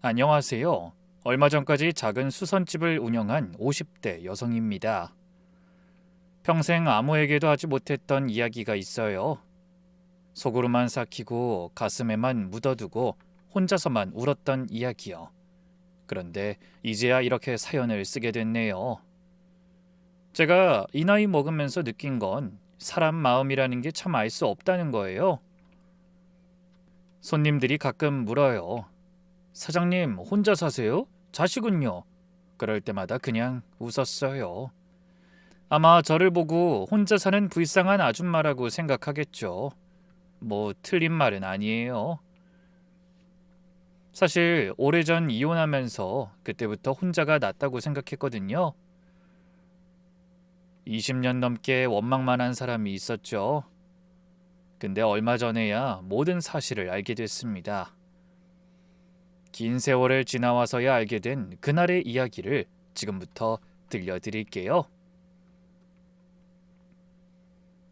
안녕하세요. 얼마 전까지 작은 수선집을 운영한 50대 여성입니다. 평생 아무에게도 하지 못했던 이야기가 있어요. 속으로만 삭히고 가슴에만 묻어두고 혼자서만 울었던 이야기요. 그런데 이제야 이렇게 사연을 쓰게 됐네요. 제가 이 나이 먹으면서 느낀 건 사람 마음이라는 게 참 알 수 없다는 거예요. 손님들이 가끔 물어요. 사장님, 혼자 사세요? 자식은요? 그럴 때마다 그냥 웃었어요. 아마 저를 보고 혼자 사는 불쌍한 아줌마라고 생각하겠죠. 뭐 틀린 말은 아니에요. 사실 오래전 이혼하면서 그때부터 혼자가 낫다고 생각했거든요. 20년 넘게 원망만 한 사람이 있었죠. 근데 얼마 전에야 모든 사실을 알게 됐습니다. 긴 세월을 지나와서야 알게 된 그날의 이야기를 지금부터 들려드릴게요.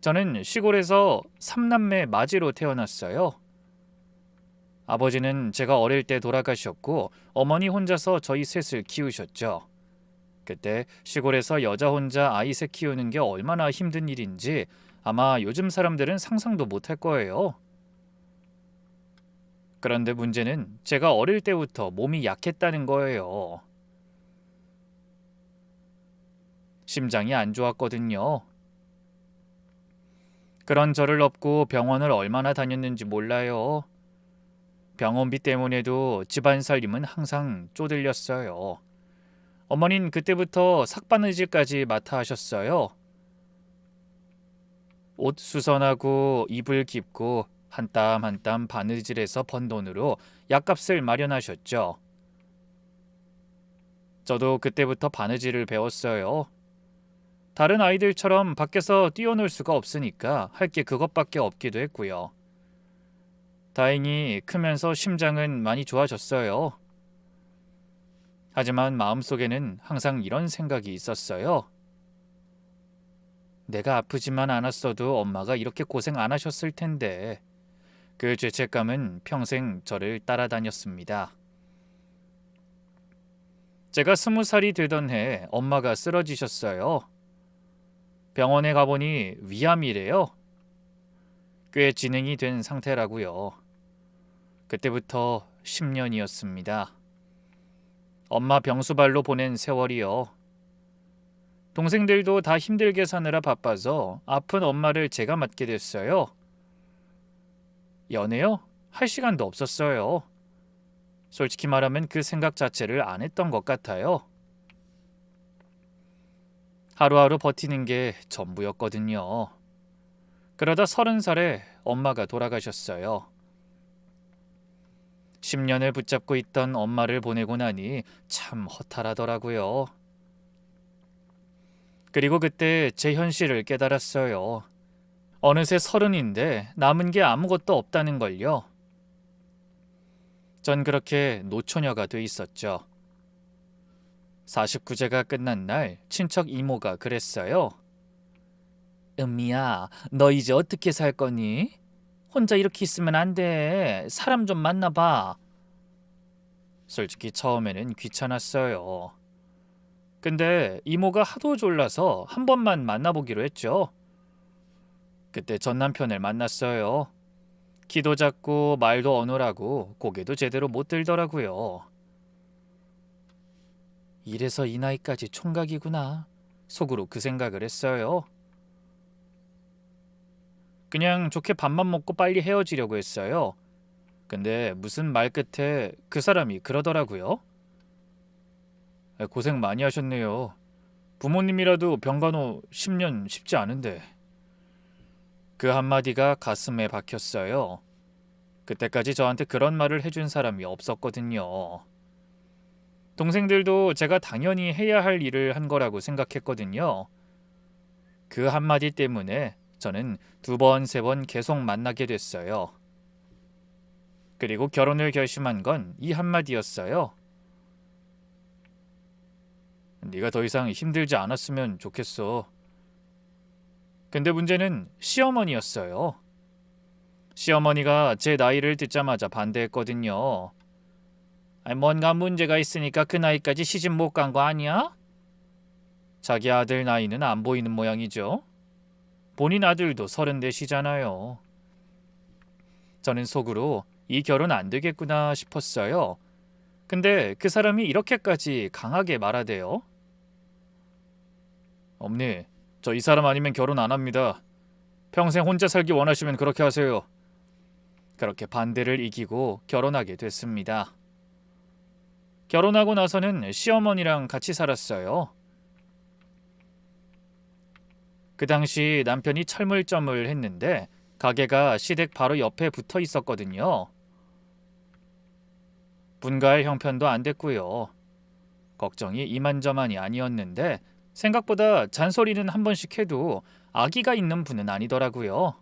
저는 시골에서 삼남매 맞이로 태어났어요. 아버지는 제가 어릴 때 돌아가셨고 어머니 혼자서 저희 셋을 키우셨죠. 그때 시골에서 여자 혼자 아이 셋 키우는 게 얼마나 힘든 일인지 아마 요즘 사람들은 상상도 못할 거예요. 그런데 문제는 제가 어릴 때부터 몸이 약했다는 거예요. 심장이 안 좋았거든요. 그런 저를 업고 병원을 얼마나 다녔는지 몰라요. 병원비 때문에도 집안 살림은 항상 쪼들렸어요. 어머닌 그때부터 삭바느질까지 맡아 하셨어요. 옷 수선하고 이불 깁고 한 땀 한 땀 바느질해서 번 돈으로 약값을 마련하셨죠. 저도 그때부터 바느질을 배웠어요. 다른 아이들처럼 밖에서 뛰어놀 수가 없으니까 할 게 그것밖에 없기도 했고요. 다행히 크면서 심장은 많이 좋아졌어요. 하지만 마음속에는 항상 이런 생각이 있었어요. 내가 아프지만 않았어도 엄마가 이렇게 고생 안 하셨을 텐데. 그 죄책감은 평생 저를 따라다녔습니다. 제가 20살이 되던 해 엄마가 쓰러지셨어요. 병원에 가보니 위암이래요. 꽤 진행이 된 상태라고요. 그때부터 10년이었습니다. 엄마 병수발로 보낸 세월이요. 동생들도 다 힘들게 사느라 바빠서 아픈 엄마를 제가 맡게 됐어요. 연애요? 할 시간도 없었어요. 솔직히 말하면 그 생각 자체를 안 했던 것 같아요. 하루하루 버티는 게 전부였거든요. 그러다 30살에 엄마가 돌아가셨어요. 10년을 붙잡고 있던 엄마를 보내고 나니 참 허탈하더라고요. 그리고 그때 제 현실을 깨달았어요. 어느새 30인데 남은 게 아무것도 없다는 걸요. 전 그렇게 노처녀가 돼 있었죠. 49제가 끝난 날 친척 이모가 그랬어요. 은미야, 너 이제 어떻게 살 거니? 혼자 이렇게 있으면 안 돼. 사람 좀 만나봐. 솔직히 처음에는 귀찮았어요. 근데 이모가 하도 졸라서 한 번만 만나보기로 했죠. 그때 전 남편을 만났어요. 키도 작고 말도 어눌하고 고개도 제대로 못 들더라고요. 이래서 이 나이까지 총각이구나. 속으로 그 생각을 했어요. 그냥 좋게 밥만 먹고 빨리 헤어지려고 했어요. 근데 무슨 말 끝에 그 사람이 그러더라고요. 고생 많이 하셨네요. 부모님이라도 병간호 10년 쉽지 않은데. 그 한마디가 가슴에 박혔어요. 그때까지 저한테 그런 말을 해준 사람이 없었거든요. 동생들도 제가 당연히 해야 할 일을 한 거라고 생각했거든요. 그 한마디 때문에 저는 2번, 3번 계속 만나게 됐어요. 그리고 결혼을 결심한 건 이 한마디였어요. 네가 더 이상 힘들지 않았으면 좋겠어. 근데 문제는 시어머니였어요. 시어머니가 제 나이를 듣자마자 반대했거든요. 뭔가 문제가 있으니까 그 나이까지 시집 못 간 거 아니야? 자기 아들 나이는 안 보이는 모양이죠. 본인 아들도 34이잖아요. 저는 속으로 이 결혼 안 되겠구나 싶었어요. 근데 그 사람이 이렇게까지 강하게 말하대요. 어머니, 저 이 사람 아니면 결혼 안 합니다. 평생 혼자 살기 원하시면 그렇게 하세요. 그렇게 반대를 이기고 결혼하게 됐습니다. 결혼하고 나서는 시어머니랑 같이 살았어요. 그 당시 남편이 철물점을 했는데 가게가 시댁 바로 옆에 붙어 있었거든요. 분가할 형편도 안 됐고요. 걱정이 이만저만이 아니었는데 생각보다 잔소리는 한 번씩 해도 아기가 있는 분은 아니더라고요.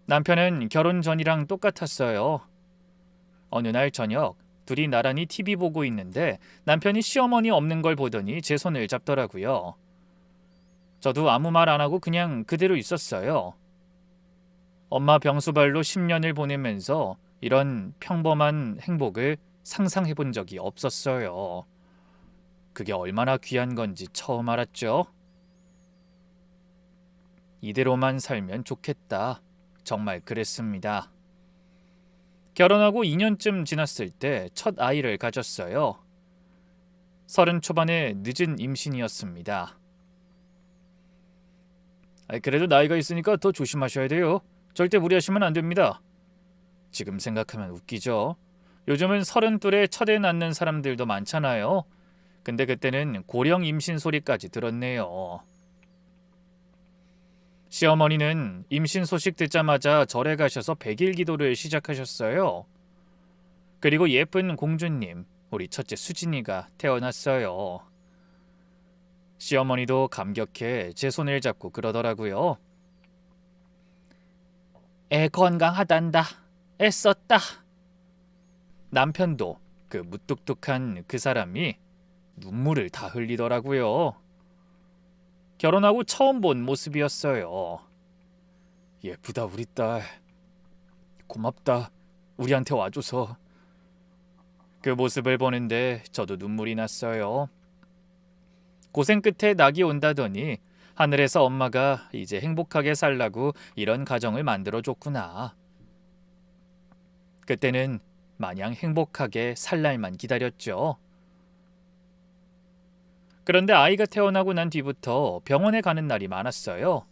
남편은 결혼 전이랑 똑같았어요. 어느 날 저녁 둘이 나란히 TV 보고 있는데 남편이 시어머니 없는 걸 보더니 제 손을 잡더라고요. 저도 아무 말 안 하고 그냥 그대로 있었어요. 엄마 병수발로 10년을 보내면서 이런 평범한 행복을 상상해 본 적이 없었어요. 그게 얼마나 귀한 건지 처음 알았죠. 이대로만 살면 좋겠다. 정말 그랬습니다. 결혼하고 2년쯤 지났을 때 첫 아이를 가졌어요. 30 초반의 늦은 임신이었습니다. 그래도 나이가 있으니까 더 조심하셔야 돼요. 절대 무리하시면 안 됩니다. 지금 생각하면 웃기죠. 요즘은 32에 첫 애 낳는 사람들도 많잖아요. 근데 그때는 고령 임신 소리까지 들었네요. 시어머니는 임신 소식 듣자마자 절에 가셔서 100일 기도를 시작하셨어요. 그리고 예쁜 공주님, 우리 첫째 수진이가 태어났어요. 시어머니도 감격해 제 손을 잡고 그러더라고요. 애 건강하단다. 애썼다. 남편도 그 무뚝뚝한 그 사람이 눈물을 다 흘리더라고요. 결혼하고 처음 본 모습이었어요. 예쁘다 우리 딸. 고맙다. 우리한테 와줘서. 그 모습을 보는데 저도 눈물이 났어요. 고생 끝에 낙이 온다더니 하늘에서 엄마가 이제 행복하게 살라고 이런 가정을 만들어줬구나. 그때는 마냥 행복하게 살 날만 기다렸죠. 그런데 아이가 태어나고 난 뒤부터 병원에 가는 날이 많았어요.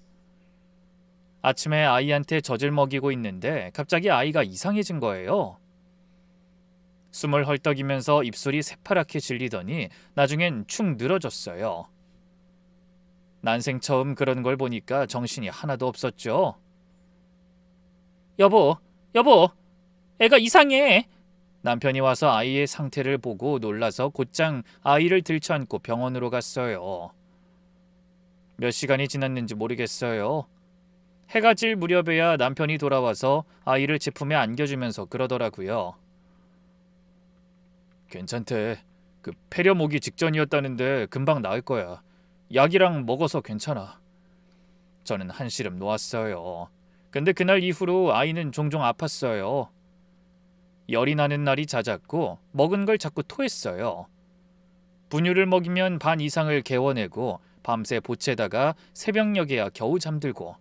아침에 아이한테 젖을 먹이고 있는데 갑자기 아이가 이상해진 거예요. 숨을 헐떡이면서 입술이 새파랗게 질리더니 나중엔 축 늘어졌어요. 난생 처음 그런 걸 보니까 정신이 하나도 없었죠. 여보, 애가 이상해. 남편이 와서 아이의 상태를 보고 놀라서 곧장 아이를 들쳐안고 병원으로 갔어요. 몇 시간이 지났는지 모르겠어요. 해가 질 무렵에야 남편이 돌아와서 아이를 제품에 안겨주면서 그러더라고요. 괜찮대. 그 폐렴 오기 직전이었다는데 금방 나을 거야. 약이랑 먹어서 괜찮아. 저는 한시름 놓았어요. 근데 그날 이후로 아이는 종종 아팠어요. 열이 나는 날이 잦았고 먹은 걸 자꾸 토했어요. 분유를 먹이면 반 이상을 개워내고 밤새 보채다가 새벽녘에야 겨우 잠들고.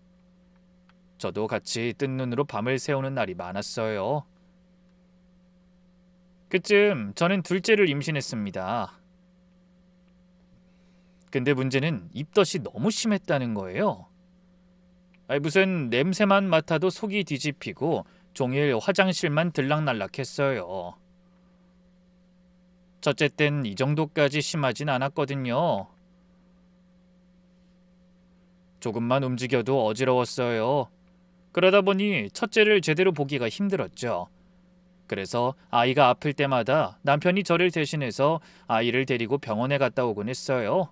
저도 같이 뜬 눈으로 밤을 새우는 날이 많았어요. 그쯤 저는 둘째를 임신했습니다. 근데 문제는 입덧이 너무 심했다는 거예요. 무슨 냄새만 맡아도 속이 뒤집히고 종일 화장실만 들락날락했어요. 첫째 땐 이 정도까지 심하진 않았거든요. 조금만 움직여도 어지러웠어요. 그러다 보니 첫째를 제대로 보기가 힘들었죠. 그래서 아이가 아플 때마다 남편이 저를 대신해서 아이를 데리고 병원에 갔다 오곤 했어요.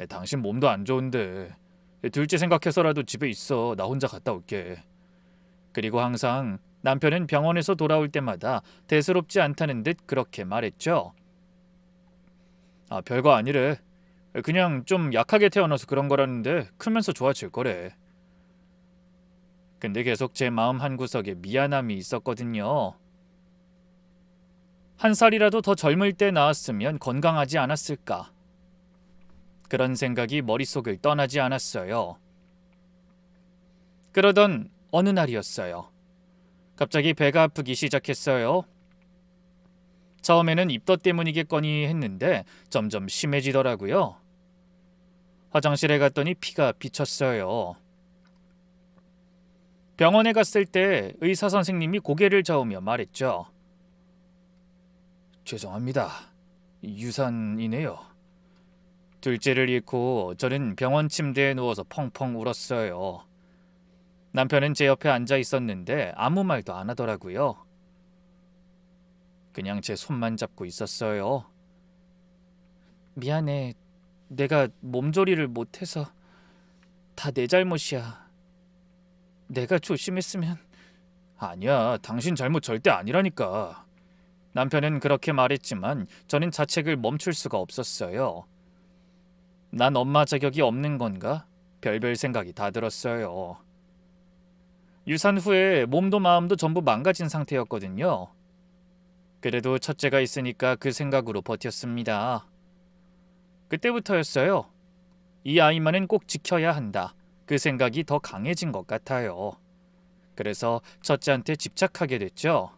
당신 몸도 안 좋은데 둘째 생각해서라도 집에 있어. 나 혼자 갔다 올게. 그리고 항상 남편은 병원에서 돌아올 때마다 대수롭지 않다는 듯 그렇게 말했죠. 별거 아니래. 그냥 좀 약하게 태어나서 그런 거라는데 크면서 좋아질 거래. 근데 계속 제 마음 한구석에 미안함이 있었거든요. 한 살이라도 더 젊을 때 나았으면 건강하지 않았을까. 그런 생각이 머릿속을 떠나지 않았어요. 그러던 어느 날이었어요. 갑자기 배가 아프기 시작했어요. 처음에는 입덧 때문이겠거니 했는데 점점 심해지더라고요. 화장실에 갔더니 피가 비쳤어요. 병원에 갔을 때 의사 선생님이 고개를 저으며 말했죠. 죄송합니다. 유산이네요. 둘째를 잃고 저는 병원 침대에 누워서 펑펑 울었어요. 남편은 제 옆에 앉아 있었는데 아무 말도 안 하더라고요. 그냥 제 손만 잡고 있었어요. 미안해. 내가 몸조리를 못해서 다 내 잘못이야. 내가 조심했으면. 아니야, 당신 잘못 절대 아니라니까. 남편은 그렇게 말했지만 저는 자책을 멈출 수가 없었어요. 난 엄마 자격이 없는 건가? 별별 생각이 다 들었어요. 유산 후에 몸도 마음도 전부 망가진 상태였거든요. 그래도 첫째가 있으니까 그 생각으로 버텼습니다. 그때부터였어요. 이 아이만은 꼭 지켜야 한다. 그 생각이 더 강해진 것 같아요. 그래서 첫째한테 집착하게 됐죠.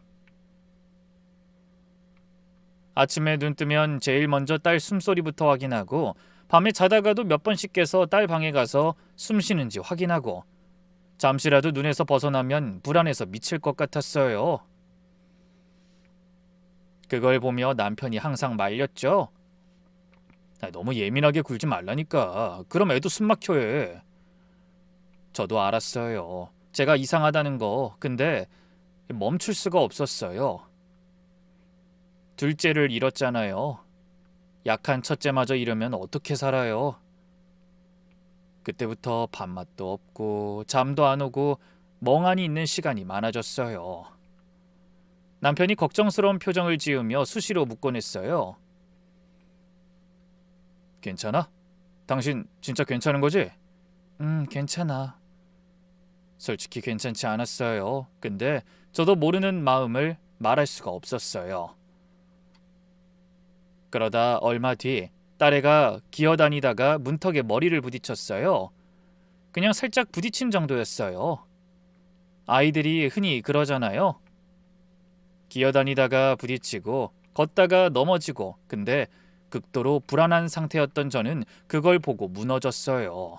아침에 눈 뜨면 제일 먼저 딸 숨소리부터 확인하고 밤에 자다가도 몇 번씩 깨서 딸 방에 가서 숨 쉬는지 확인하고 잠시라도 눈에서 벗어나면 불안해서 미칠 것 같았어요. 그걸 보며 남편이 항상 말렸죠. 너무 예민하게 굴지 말라니까. 그럼 애도 숨 막혀 해. 저도 알았어요. 제가 이상하다는 거. 근데 멈출 수가 없었어요. 둘째를 잃었잖아요. 약한 첫째마저 잃으면 어떻게 살아요? 그때부터 밥맛도 없고 잠도 안 오고 멍하니 있는 시간이 많아졌어요. 남편이 걱정스러운 표정을 지으며 수시로 묻곤 했어요. 괜찮아? 당신 진짜 괜찮은 거지? 괜찮아. 솔직히 괜찮지 않았어요. 근데 저도 모르는 마음을 말할 수가 없었어요. 그러다 얼마 뒤 딸애가 기어다니다가 문턱에 머리를 부딪혔어요. 그냥 살짝 부딪힌 정도였어요. 아이들이 흔히 그러잖아요. 기어다니다가 부딪히고 걷다가 넘어지고. 근데 극도로 불안한 상태였던 저는 그걸 보고 무너졌어요.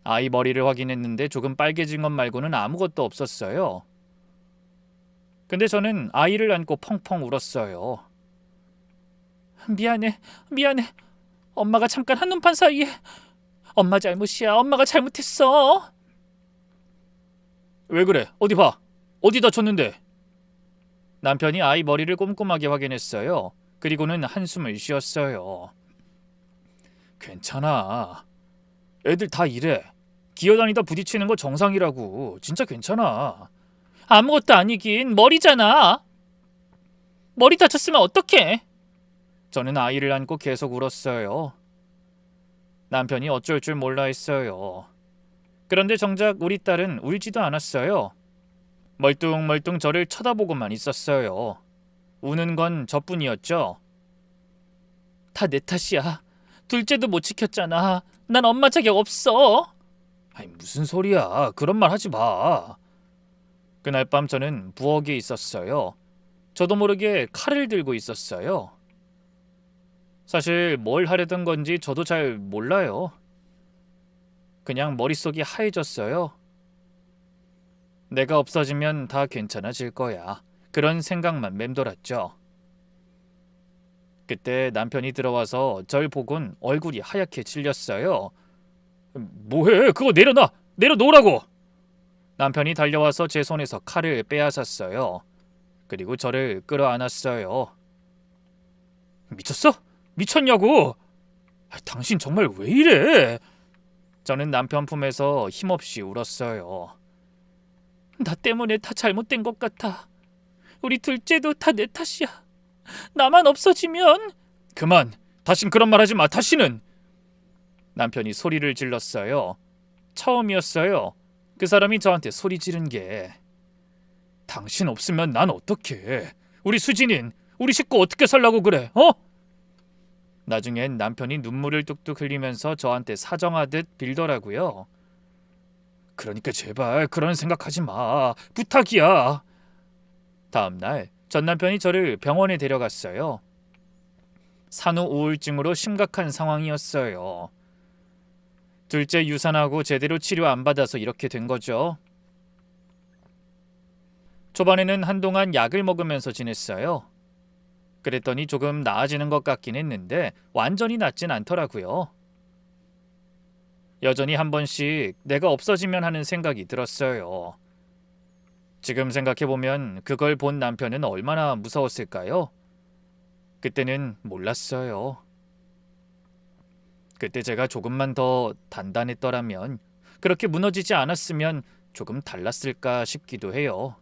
아이 머리를 확인했는데 조금 빨개진 것 말고는 아무것도 없었어요. 근데 저는 아이를 안고 펑펑 울었어요. 미안해. 엄마가 잠깐 한눈판 사이에. 엄마 잘못이야. 엄마가 잘못했어. 왜 그래? 어디 봐. 어디 다쳤는데? 남편이 아이 머리를 꼼꼼하게 확인했어요. 그리고는 한숨을 쉬었어요. 괜찮아. 애들 다 이래. 기어다니다 부딪히는 거 정상이라고. 진짜 괜찮아. 아무것도 아니긴. 머리잖아. 머리 다쳤으면 어떡해? 저는 아이를 안고 계속 울었어요. 남편이 어쩔 줄 몰라 했어요. 그런데 정작 우리 딸은 울지도 않았어요. 멀뚱멀뚱 저를 쳐다보고만 있었어요. 우는 건 저뿐이었죠. 다 내 탓이야. 둘째도 못 지켰잖아. 난 엄마 자격 없어. 아니 무슨 소리야. 그런 말 하지 마. 그날 밤 저는 부엌에 있었어요. 저도 모르게 칼을 들고 있었어요. 사실 뭘 하려던 건지 저도 잘 몰라요. 그냥 머릿속이 하얘졌어요. 내가 없어지면 다 괜찮아질 거야. 그런 생각만 맴돌았죠. 그때 남편이 들어와서 절 보곤 얼굴이 하얗게 질렸어요. 뭐해? 그거 내려놔! 내려놓으라고! 남편이 달려와서 제 손에서 칼을 빼앗았어요. 그리고 저를 끌어안았어요. 미쳤어? 미쳤냐고? 당신 정말 왜 이래? 저는 남편 품에서 힘없이 울었어요. 나 때문에 다 잘못된 것 같아. 우리 둘째도 다 내 탓이야. 나만 없어지면. 그만. 다신 그런 말 하지 마. 다시는. 남편이 소리를 질렀어요. 처음이었어요. 그 사람이 저한테 소리 지른 게 당신 없으면 난 어떡해? 우리 수진인, 우리 식구 어떻게 살라고 그래? 어? 나중엔 남편이 눈물을 뚝뚝 흘리면서 저한테 사정하듯 빌더라고요. 그러니까 제발 그런 생각하지 마. 부탁이야. 다음 날 전 남편이 저를 병원에 데려갔어요. 산후 우울증으로 심각한 상황이었어요. 둘째 유산하고 제대로 치료 안 받아서 이렇게 된 거죠. 초반에는 한동안 약을 먹으면서 지냈어요. 그랬더니 조금 나아지는 것 같긴 했는데 완전히 낫진 않더라고요. 여전히 한 번씩 내가 없어지면 하는 생각이 들었어요. 지금 생각해보면 그걸 본 남편은 얼마나 무서웠을까요? 그때는 몰랐어요. 그때 제가 조금만 더 단단했더라면, 그렇게 무너지지 않았으면 조금 달랐을까 싶기도 해요.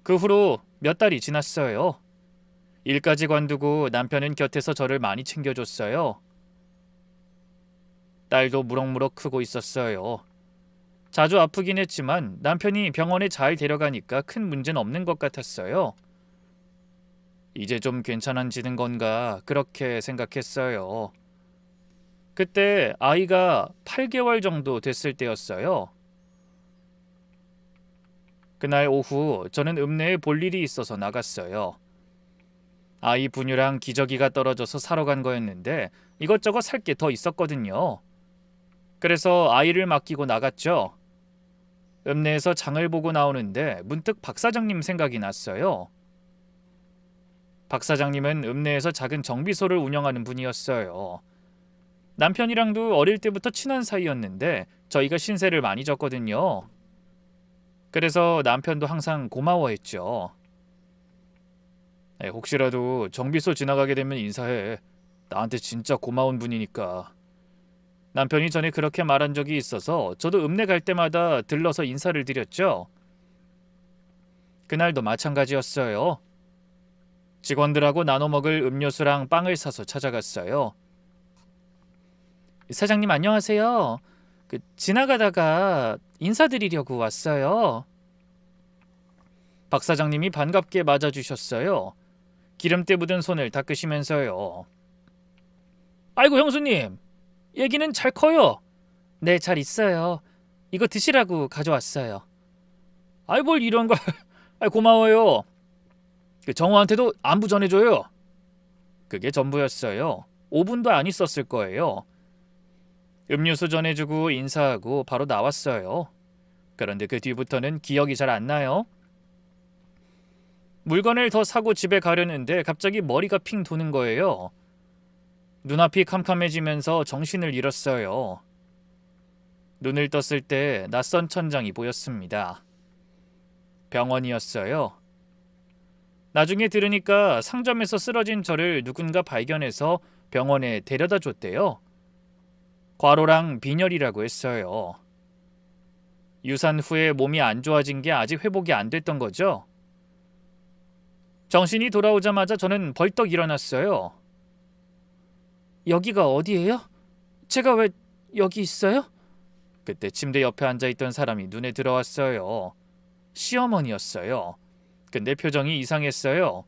그 후로 몇 달이 지났어요. 일까지 관두고 남편은 곁에서 저를 많이 챙겨줬어요. 딸도 무럭무럭 크고 있었어요. 자주 아프긴 했지만 남편이 병원에 잘 데려가니까 큰 문제는 없는 것 같았어요. 이제 좀 괜찮아지는 건가 그렇게 생각했어요. 그때 아이가 8개월 정도 됐을 때였어요. 그날 오후 저는 읍내에 볼 일이 있어서 나갔어요. 아이 분유랑 기저귀가 떨어져서 사러 간 거였는데 이것저것 살 게 더 있었거든요. 그래서 아이를 맡기고 나갔죠. 읍내에서 장을 보고 나오는데 문득 박 사장님 생각이 났어요. 박 사장님은 읍내에서 작은 정비소를 운영하는 분이었어요. 남편이랑도 어릴 때부터 친한 사이였는데 저희가 신세를 많이 졌거든요. 그래서 남편도 항상 고마워했죠. 혹시라도 정비소 지나가게 되면 인사해. 나한테 진짜 고마운 분이니까. 남편이 전에 그렇게 말한 적이 있어서 저도 읍내 갈 때마다 들러서 인사를 드렸죠. 그날도 마찬가지였어요. 직원들하고 나눠 먹을 음료수랑 빵을 사서 찾아갔어요. 사장님 안녕하세요. 지나가다가 인사드리려고 왔어요. 박 사장님이 반갑게 맞아주셨어요. 기름때 묻은 손을 닦으시면서요. 아이고 형수님, 얘기는 잘 커요. 네, 잘 있어요. 이거 드시라고 가져왔어요. 아이 뭘 이런 걸. 고마워요. 정우한테도 안부 전해줘요. 그게 전부였어요. 5분도 안 있었을 거예요. 음료수 전해주고 인사하고 바로 나왔어요. 그런데 그 뒤부터는 기억이 잘 안 나요. 물건을 더 사고 집에 가려는데 갑자기 머리가 핑 도는 거예요. 눈앞이 캄캄해지면서 정신을 잃었어요. 눈을 떴을 때 낯선 천장이 보였습니다. 병원이었어요. 나중에 들으니까 상점에서 쓰러진 저를 누군가 발견해서 병원에 데려다 줬대요. 과로랑 빈혈이라고 했어요. 유산 후에 몸이 안 좋아진 게 아직 회복이 안 됐던 거죠. 정신이 돌아오자마자 저는 벌떡 일어났어요. 여기가 어디예요? 제가 왜 여기 있어요? 그때 침대 옆에 앉아있던 사람이 눈에 들어왔어요. 시어머니였어요. 근데 표정이 이상했어요.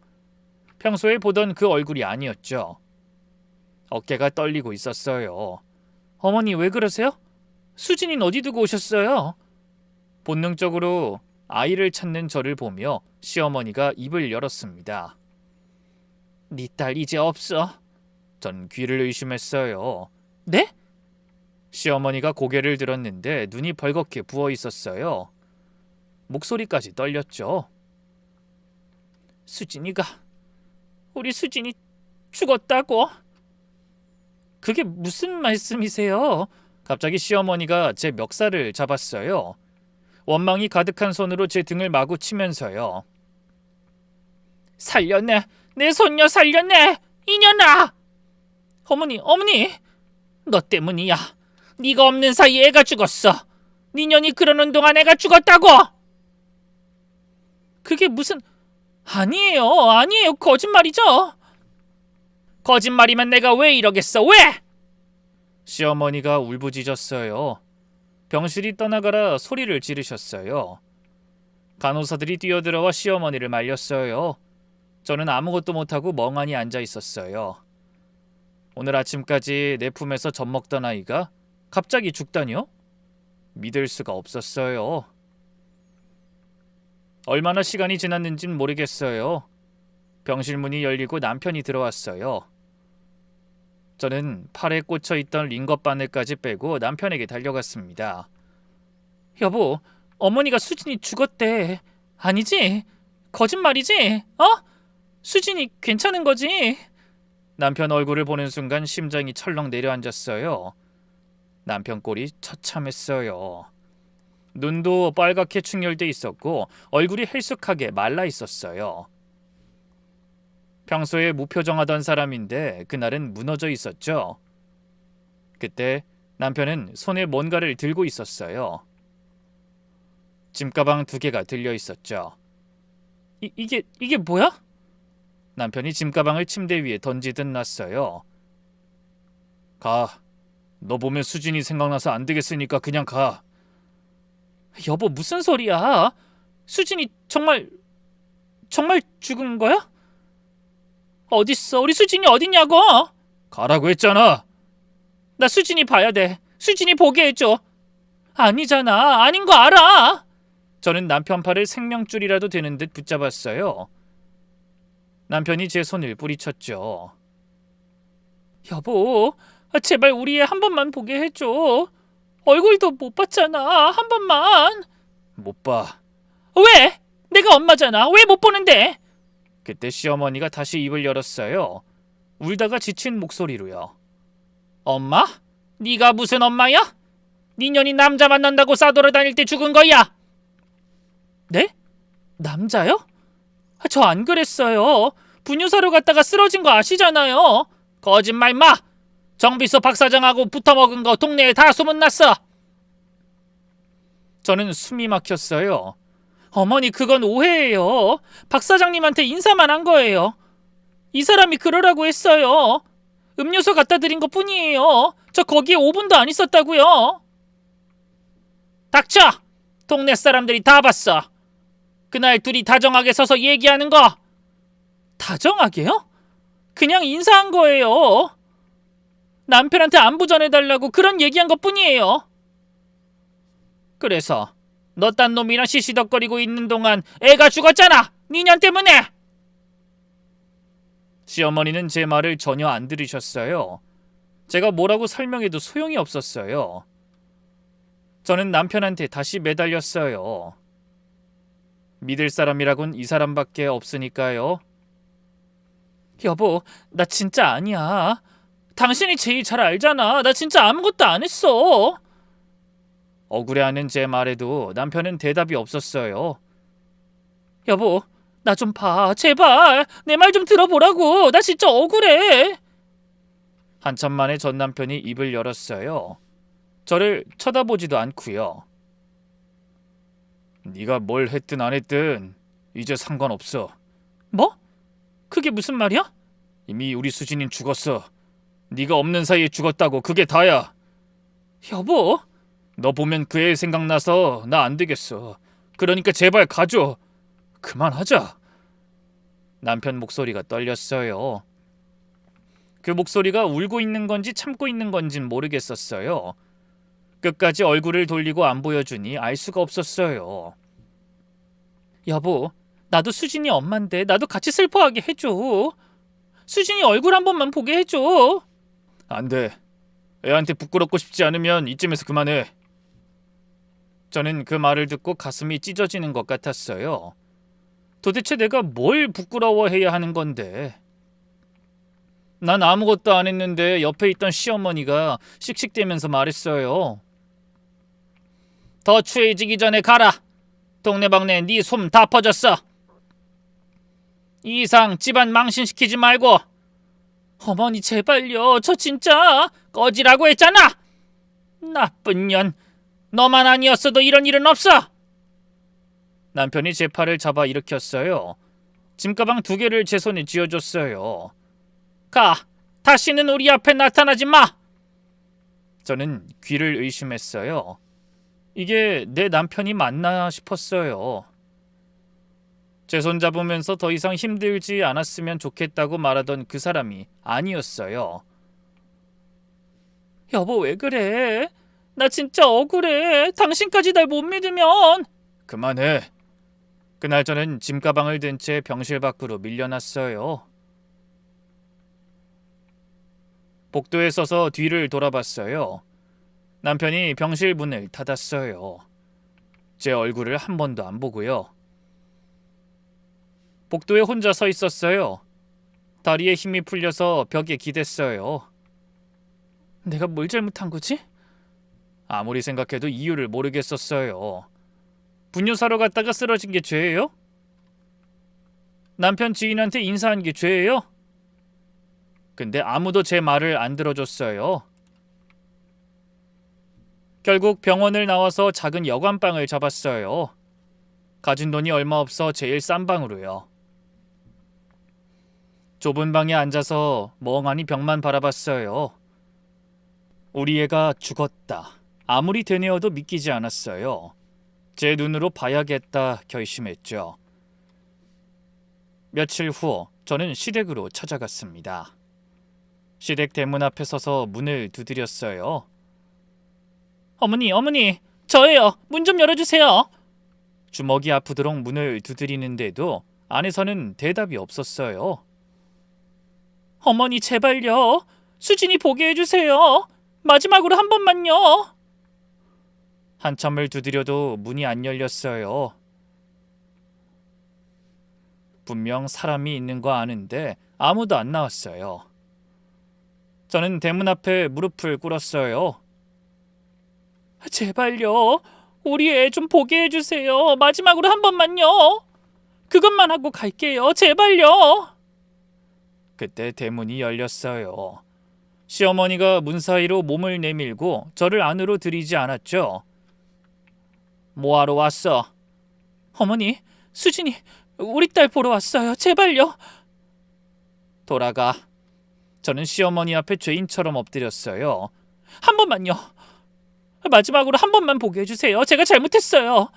평소에 보던 그 얼굴이 아니었죠. 어깨가 떨리고 있었어요. 어머니 왜 그러세요? 수진이는 어디 두고 오셨어요? 본능적으로 아이를 찾는 저를 보며 시어머니가 입을 열었습니다. 네 딸 이제 없어. 전 귀를 의심했어요. 네? 시어머니가 고개를 들었는데 눈이 벌겋게 부어 있었어요. 목소리까지 떨렸죠. 우리 수진이 죽었다고? 그게 무슨 말씀이세요? 갑자기 시어머니가 제 멱살을 잡았어요. 원망이 가득한 손으로 제 등을 마구 치면서요. 살렸네. 내 손녀 살렸네. 이년아. 어머니. 너 때문이야. 네가 없는 사이에 애가 죽었어. 네 년이 그러는 동안 애가 죽었다고. 그게 무슨... 아니에요. 거짓말이죠. 거짓말이면 내가 왜 이러겠어. 왜? 시어머니가 울부짖었어요. 병실이 떠나가라 소리를 지르셨어요. 간호사들이 뛰어들어와 시어머니를 말렸어요. 저는 아무것도 못하고 멍하니 앉아 있었어요. 오늘 아침까지 내 품에서 젖 먹던 아이가 갑자기 죽다니요? 믿을 수가 없었어요. 얼마나 시간이 지났는진 모르겠어요. 병실 문이 열리고 남편이 들어왔어요. 저는 팔에 꽂혀있던 링거 바늘까지 빼고 남편에게 달려갔습니다. 여보, 어머니가 수진이 죽었대. 아니지? 거짓말이지? 어? 수진이 괜찮은 거지? 남편 얼굴을 보는 순간 심장이 철렁 내려앉았어요. 남편 꼴이 처참했어요. 눈도 빨갛게 충혈돼 있었고 얼굴이 헬쑥하게 말라 있었어요. 평소에 무표정하던 사람인데 그날은 무너져 있었죠. 그때 남편은 손에 뭔가를 들고 있었어요. 짐가방 2개가 들려 있었죠. 이게 뭐야? 남편이 짐가방을 침대 위에 던지듯 놨어요. 가. 너 보면 수진이 생각나서 안 되겠으니까 그냥 가. 여보, 무슨 소리야? 수진이 정말 죽은 거야? 어딨어? 우리 수진이 어딨냐고? 가라고 했잖아. 나 수진이 봐야 돼. 수진이 보게 해줘. 아니잖아. 아닌 거 알아. 저는 남편 팔을 생명줄이라도 되는 듯 붙잡았어요. 남편이 제 손을 뿌리쳤죠. 여보, 제발 우리 애 한 번만 보게 해줘. 얼굴도 못 봤잖아. 한 번만. 못 봐. 왜? 내가 엄마잖아. 왜 못 보는데? 그때 시어머니가 다시 입을 열었어요. 울다가 지친 목소리로요. 엄마? 네가 무슨 엄마야? 네 년이 남자 만난다고 싸돌아다닐 때 죽은 거야. 네? 남자요? 저 안 그랬어요. 분유사러 갔다가 쓰러진 거 아시잖아요. 거짓말 마. 정비소 박사장하고 붙어먹은 거 동네에 다 소문났어. 저는 숨이 막혔어요. 어머니, 그건 오해예요. 박사장님한테 인사만 한 거예요. 이 사람이 그러라고 했어요. 음료수 갖다 드린 것 뿐이에요. 저 거기에 5분도 안 있었다고요. 닥쳐! 동네 사람들이 다 봤어. 그날 둘이 다정하게 서서 얘기하는 거. 다정하게요? 그냥 인사한 거예요. 남편한테 안부 전해달라고 그런 얘기한 것 뿐이에요. 그래서 너 딴 놈이랑 시시덕거리고 있는 동안 애가 죽었잖아. 니년 때문에. 시어머니는 제 말을 전혀 안 들으셨어요. 제가 뭐라고 설명해도 소용이 없었어요. 저는 남편한테 다시 매달렸어요. 믿을 사람이라곤 이 사람밖에 없으니까요. 여보, 나 진짜 아니야. 당신이 제일 잘 알잖아. 나 진짜 아무것도 안 했어. 억울해하는 제 말에도 남편은 대답이 없었어요. 여보, 나 좀 봐. 제발. 내 말 좀 들어보라고. 나 진짜 억울해. 한참 만에 전 남편이 입을 열었어요. 저를 쳐다보지도 않고요. 네가 뭘 했든 안 했든 이제 상관없어. 뭐? 그게 무슨 말이야? 이미 우리 수진인 죽었어. 네가 없는 사이에 죽었다고. 그게 다야. 여보, 너 보면 그 애 생각나서 나 안 되겠어. 그러니까 제발 가줘. 그만하자. 남편 목소리가 떨렸어요. 그 목소리가 울고 있는 건지 참고 있는 건진 모르겠었어요. 끝까지 얼굴을 돌리고 안 보여주니 알 수가 없었어요. 여보, 나도 수진이 엄마인데 나도 같이 슬퍼하게 해줘. 수진이 얼굴 한 번만 보게 해줘. 안 돼. 애한테 부끄럽고 싶지 않으면 이쯤에서 그만해. 저는 그 말을 듣고 가슴이 찢어지는 것 같았어요. 도대체 내가 뭘 부끄러워해야 하는 건데. 난 아무것도 안 했는데 옆에 있던 시어머니가 씩씩대면서 말했어요. 더 추해지기 전에 가라. 동네방네 네 솜 다 퍼졌어. 이 이상 집안 망신시키지 말고. 어머니, 제발요. 저 진짜 꺼지라고 했잖아. 나쁜 년. 너만 아니었어도 이런 일은 없어. 남편이 제 팔을 잡아 일으켰어요. 짐가방 2개를 제 손에 쥐어줬어요. 가. 다시는 우리 앞에 나타나지 마. 저는 귀를 의심했어요. 이게 내 남편이 맞나 싶었어요. 제 손 잡으면서 더 이상 힘들지 않았으면 좋겠다고 말하던 그 사람이 아니었어요. 여보, 왜 그래? 나 진짜 억울해. 당신까지 날 못 믿으면. 그만해. 그날 저는 짐가방을 든 채 병실 밖으로 밀려났어요. 복도에 서서 뒤를 돌아봤어요. 남편이 병실 문을 닫았어요. 제 얼굴을 한 번도 안 보고요. 복도에 혼자 서 있었어요. 다리에 힘이 풀려서 벽에 기댔어요. 내가 뭘 잘못한 거지? 아무리 생각해도 이유를 모르겠었어요. 분유 사러 갔다가 쓰러진 게 죄예요? 남편 지인한테 인사한 게 죄예요? 근데 아무도 제 말을 안 들어줬어요. 결국 병원을 나와서 작은 여관방을 잡았어요. 가진 돈이 얼마 없어 제일 싼 방으로요. 좁은 방에 앉아서 멍하니 벽만 바라봤어요. 우리 애가 죽었다. 아무리 되뇌어도 믿기지 않았어요. 제 눈으로 봐야겠다 결심했죠. 며칠 후 저는 시댁으로 찾아갔습니다. 시댁 대문 앞에 서서 문을 두드렸어요. 어머니, 저예요. 문 좀 열어주세요. 주먹이 아프도록 문을 두드리는데도 안에서는 대답이 없었어요. 어머니, 제발요. 수진이 보게 해주세요. 마지막으로 한 번만요. 한참을 두드려도 문이 안 열렸어요. 분명 사람이 있는 거 아는데 아무도 안 나왔어요. 저는 대문 앞에 무릎을 꿇었어요. 제발요. 우리 애 좀 보게 해주세요. 마지막으로 한 번만요. 그것만 하고 갈게요. 제발요. 그때 대문이 열렸어요. 시어머니가 문 사이로 몸을 내밀고 저를 안으로 들이지 않았죠. 뭐하러 왔어? 어머니, 수진이 우리 딸 보러 왔어요. 제발요. 돌아가. 저는 시어머니 앞에 죄인처럼 엎드렸어요. 한 번만요. 마지막으로 한 번만 보게 해주세요. 제가 잘못했어요.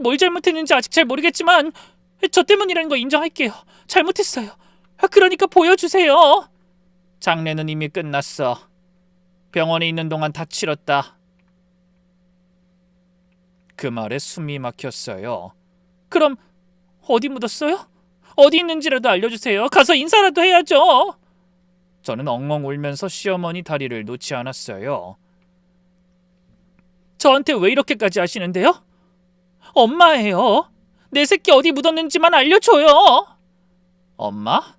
뭘 잘못했는지 아직 잘 모르겠지만 저 때문이라는 거 인정할게요. 잘못했어요. 그러니까 보여주세요. 장례는 이미 끝났어. 병원에 있는 동안 다 치렀다. 그 말에 숨이 막혔어요. 그럼 어디 묻었어요? 어디 있는지라도 알려주세요. 가서 인사라도 해야죠. 저는 엉엉 울면서 시어머니 다리를 놓지 않았어요. 저한테 왜 이렇게까지 하시는데요? 엄마예요. 내 새끼 어디 묻었는지만 알려줘요. 엄마?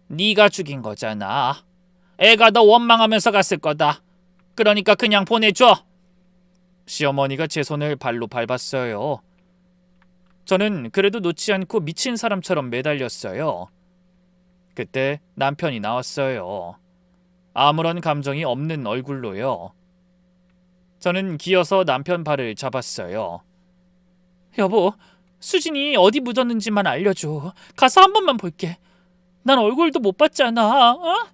네가 죽인 거잖아. 애가 너 원망하면서 갔을 거다. 그러니까 그냥 보내줘. 시어머니가 제 손을 발로 밟았어요. 저는 그래도 놓지 않고 미친 사람처럼 매달렸어요. 그때 남편이 나왔어요. 아무런 감정이 없는 얼굴로요. 저는 기어서 남편 발을 잡았어요. 여보, 수진이 어디 묻었는지만 알려줘. 가서 한 번만 볼게. 난 얼굴도 못 봤잖아. 어?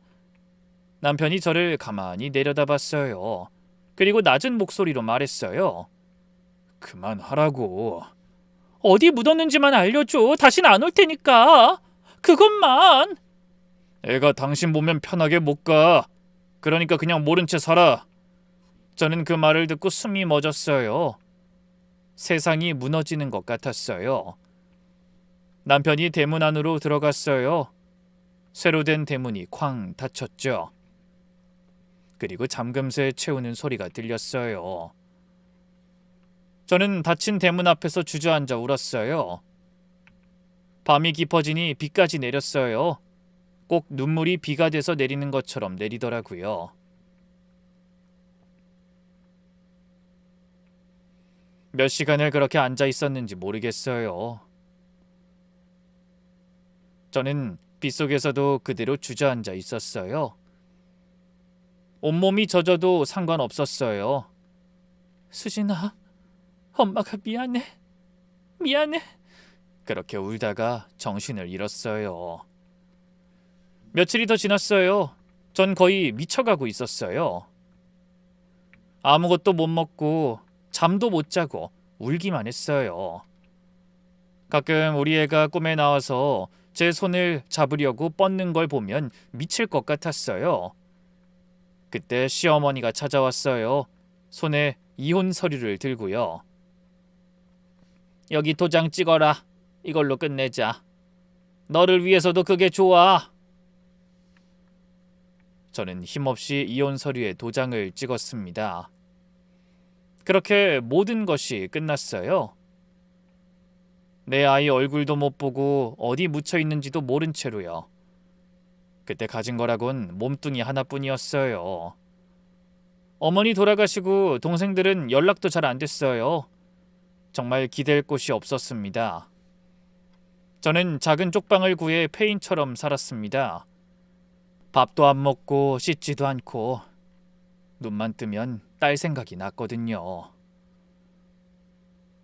남편이 저를 가만히 내려다봤어요. 그리고 낮은 목소리로 말했어요. 그만하라고. 어디 묻었는지만 알려줘. 다신 안 올 테니까. 그것만. 애가 당신 보면 편하게 못 가. 그러니까 그냥 모른 채 살아. 저는 그 말을 듣고 숨이 멎었어요. 세상이 무너지는 것 같았어요. 남편이 대문 안으로 들어갔어요. 새로 된 대문이 쾅 닫혔죠. 그리고 잠금새 채우는 소리가 들렸어요. 저는 닫힌 대문 앞에서 주저앉아 울었어요. 밤이 깊어지니 비까지 내렸어요. 꼭 눈물이 비가 돼서 내리는 것처럼 내리더라고요. 몇 시간을 그렇게 앉아 있었는지 모르겠어요. 저는 빗속에서도 그대로 주저앉아 있었어요. 온몸이 젖어도 상관없었어요. 수진아, 엄마가 미안해. 미안해. 그렇게 울다가 정신을 잃었어요. 며칠이 더 지났어요. 전 거의 미쳐가고 있었어요. 아무것도 못 먹고 잠도 못 자고 울기만 했어요. 가끔 우리 애가 꿈에 나와서 제 손을 잡으려고 뻗는 걸 보면 미칠 것 같았어요. 그때 시어머니가 찾아왔어요. 손에 이혼 서류를 들고요. 여기 도장 찍어라. 이걸로 끝내자. 너를 위해서도 그게 좋아. 저는 힘없이 이혼 서류에 도장을 찍었습니다. 그렇게 모든 것이 끝났어요. 내 아이 얼굴도 못 보고 어디 묻혀 있는지도 모른 채로요. 그때 가진 거라곤 몸뚱이 하나뿐이었어요. 어머니 돌아가시고 동생들은 연락도 잘 안 됐어요. 정말 기댈 곳이 없었습니다. 저는 작은 쪽방을 구해 폐인처럼 살았습니다. 밥도 안 먹고 씻지도 않고 눈만 뜨면 딸 생각이 났거든요.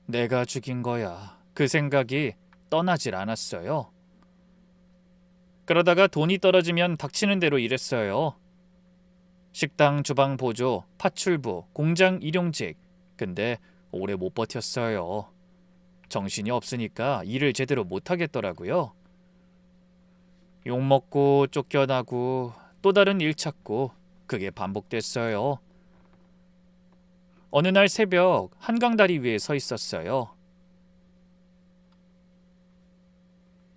내가 죽인 거야. 그 생각이 떠나질 않았어요. 그러다가 돈이 떨어지면 닥치는 대로 일했어요. 식당 주방 보조, 파출부, 공장 일용직. 근데 오래 못 버텼어요. 정신이 없으니까 일을 제대로 못 하겠더라고요. 욕먹고 쫓겨나고 또 다른 일 찾고 그게 반복됐어요. 어느 날 새벽 한강 다리 위에 서 있었어요.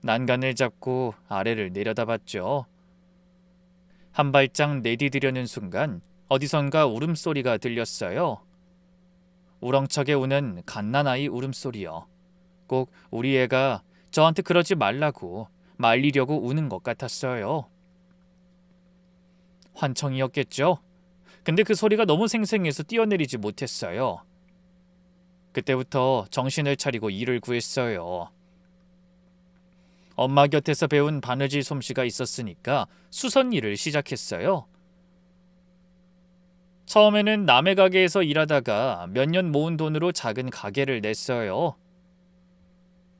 난간을 잡고 아래를 내려다봤죠. 한 발짝 내디디려는 순간 어디선가 울음소리가 들렸어요. 우렁차게 우는 갓난아이 울음소리요. 꼭 우리 애가 저한테 그러지 말라고 말리려고 우는 것 같았어요. 환청이었겠죠? 근데 그 소리가 너무 생생해서 뛰어내리지 못했어요. 그때부터 정신을 차리고 일을 구했어요. 엄마 곁에서 배운 바느질 솜씨가 있었으니까 수선 일을 시작했어요. 처음에는 남의 가게에서 일하다가 몇 년 모은 돈으로 작은 가게를 냈어요.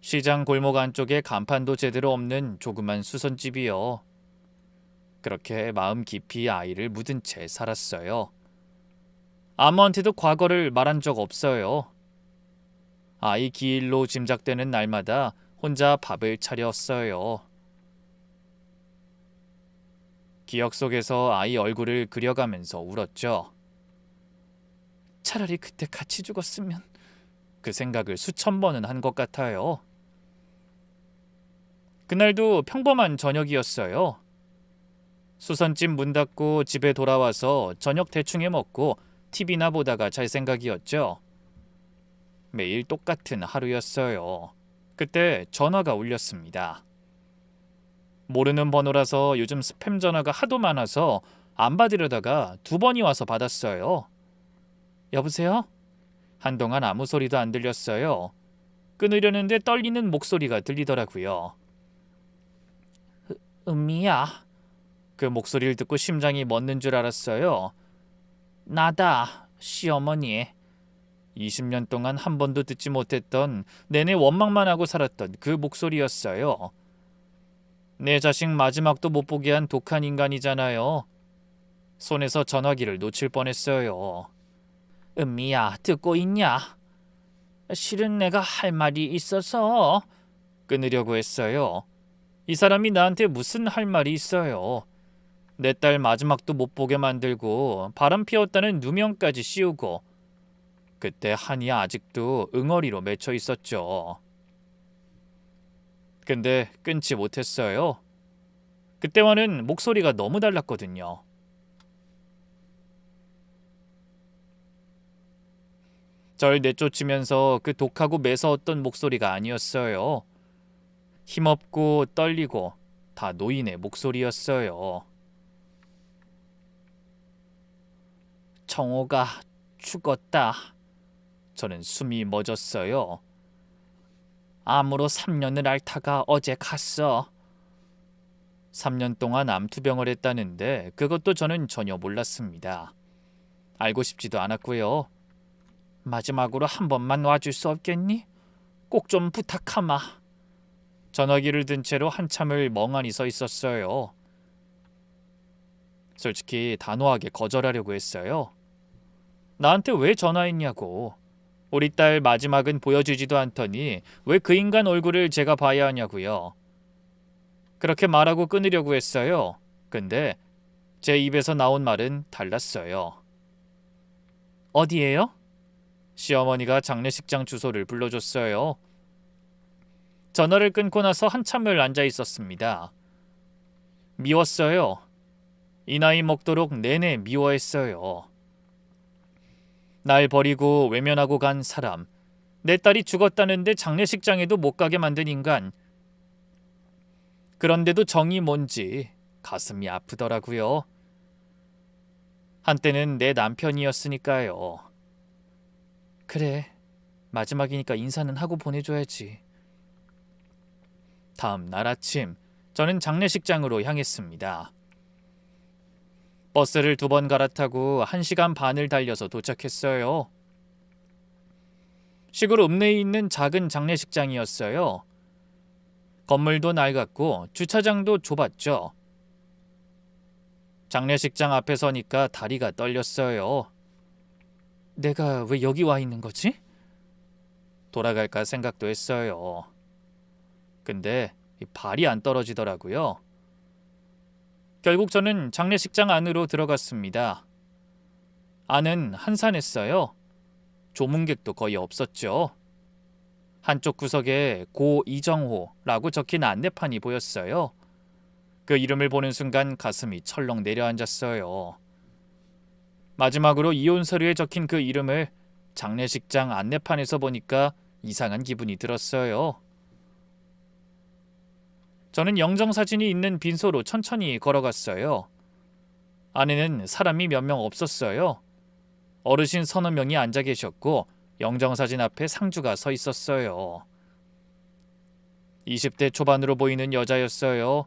시장 골목 안쪽에 간판도 제대로 없는 조그만 수선집이요. 그렇게 마음 깊이 아이를 묻은 채 살았어요. 아무한테도 과거를 말한 적 없어요. 아이 기일로 짐작되는 날마다 혼자 밥을 차렸어요. 기억 속에서 아이 얼굴을 그려가면서 울었죠. 차라리 그때 같이 죽었으면. 그 생각을 수천 번은 한 것 같아요. 그날도 평범한 저녁이었어요. 수선집 문 닫고 집에 돌아와서 저녁 대충 해 먹고 TV나 보다가 잘 생각이었죠. 매일 똑같은 하루였어요. 그때 전화가 울렸습니다. 모르는 번호라서 요즘 스팸 전화가 하도 많아서 안 받으려다가 2번이 와서 받았어요. 여보세요? 한동안 아무 소리도 안 들렸어요. 끊으려는데 떨리는 목소리가 들리더라고요. 은미야. 그 목소리를 듣고 심장이 멎는 줄 알았어요. 나다, 시어머니. 20년 동안 한 번도 듣지 못했던, 내내 원망만 하고 살았던 그 목소리였어요. 내 자식 마지막도 못 보게 한 독한 인간이잖아요. 손에서 전화기를 놓칠 뻔했어요. 은미야, 듣고 있냐? 실은 내가 할 말이 있어서. 끊으려고 했어요. 이 사람이 나한테 무슨 할 말이 있어요. 내 딸 마지막도 못 보게 만들고 바람 피웠다는 누명까지 씌우고. 그때 한이 아직도 응어리로 맺혀 있었죠. 근데 끊지 못했어요. 그때와는 목소리가 너무 달랐거든요. 절 내쫓으면서 그 독하고 매서웠던 목소리가 아니었어요. 힘없고 떨리고 다 노인의 목소리였어요. 정호가 죽었다. 저는 숨이 멎었어요. 암으로 3년을 앓다가 어제 갔어. 3년 동안 암투병을 했다는데 그것도 저는 전혀 몰랐습니다. 알고 싶지도 않았고요. 마지막으로 한 번만 와줄 수 없겠니? 꼭 좀 부탁하마. 전화기를 든 채로 한참을 멍하니 서 있었어요. 솔직히 단호하게 거절하려고 했어요. 나한테 왜 전화했냐고. 우리 딸 마지막은 보여주지도 않더니 왜 그 인간 얼굴을 제가 봐야 하냐고요. 그렇게 말하고 끊으려고 했어요. 근데 제 입에서 나온 말은 달랐어요. 어디예요? 시어머니가 장례식장 주소를 불러줬어요. 전화를 끊고 나서 한참을 앉아 있었습니다. 미웠어요. 이 나이 먹도록 내내 미워했어요. 날 버리고 외면하고 간 사람, 내 딸이 죽었다는데 장례식장에도 못 가게 만든 인간. 그런데도 정이 뭔지 가슴이 아프더라고요. 한때는 내 남편이었으니까요. 그래, 마지막이니까 인사는 하고 보내줘야지. 다음 날 아침, 저는 장례식장으로 향했습니다. 버스를 2번 갈아타고 1시간 반을 달려서 도착했어요. 시골 읍내에 있는 작은 장례식장이었어요. 건물도 낡았고 주차장도 좁았죠. 장례식장 앞에 서니까 다리가 떨렸어요. 내가 왜 여기 와 있는 거지? 돌아갈까 생각도 했어요. 근데 발이 안 떨어지더라고요. 결국 저는 장례식장 안으로 들어갔습니다. 안은 한산했어요. 조문객도 거의 없었죠. 한쪽 구석에 고 이정호라고 적힌 안내판이 보였어요. 그 이름을 보는 순간 가슴이 철렁 내려앉았어요. 마지막으로 이혼 서류에 적힌 그 이름을 장례식장 안내판에서 보니까 이상한 기분이 들었어요. 저는 영정사진이 있는 빈소로 천천히 걸어갔어요. 안에는 사람이 몇 명 없었어요. 어르신 서너 명이 앉아 계셨고 영정사진 앞에 상주가 서 있었어요. 20대 초반으로 보이는 여자였어요.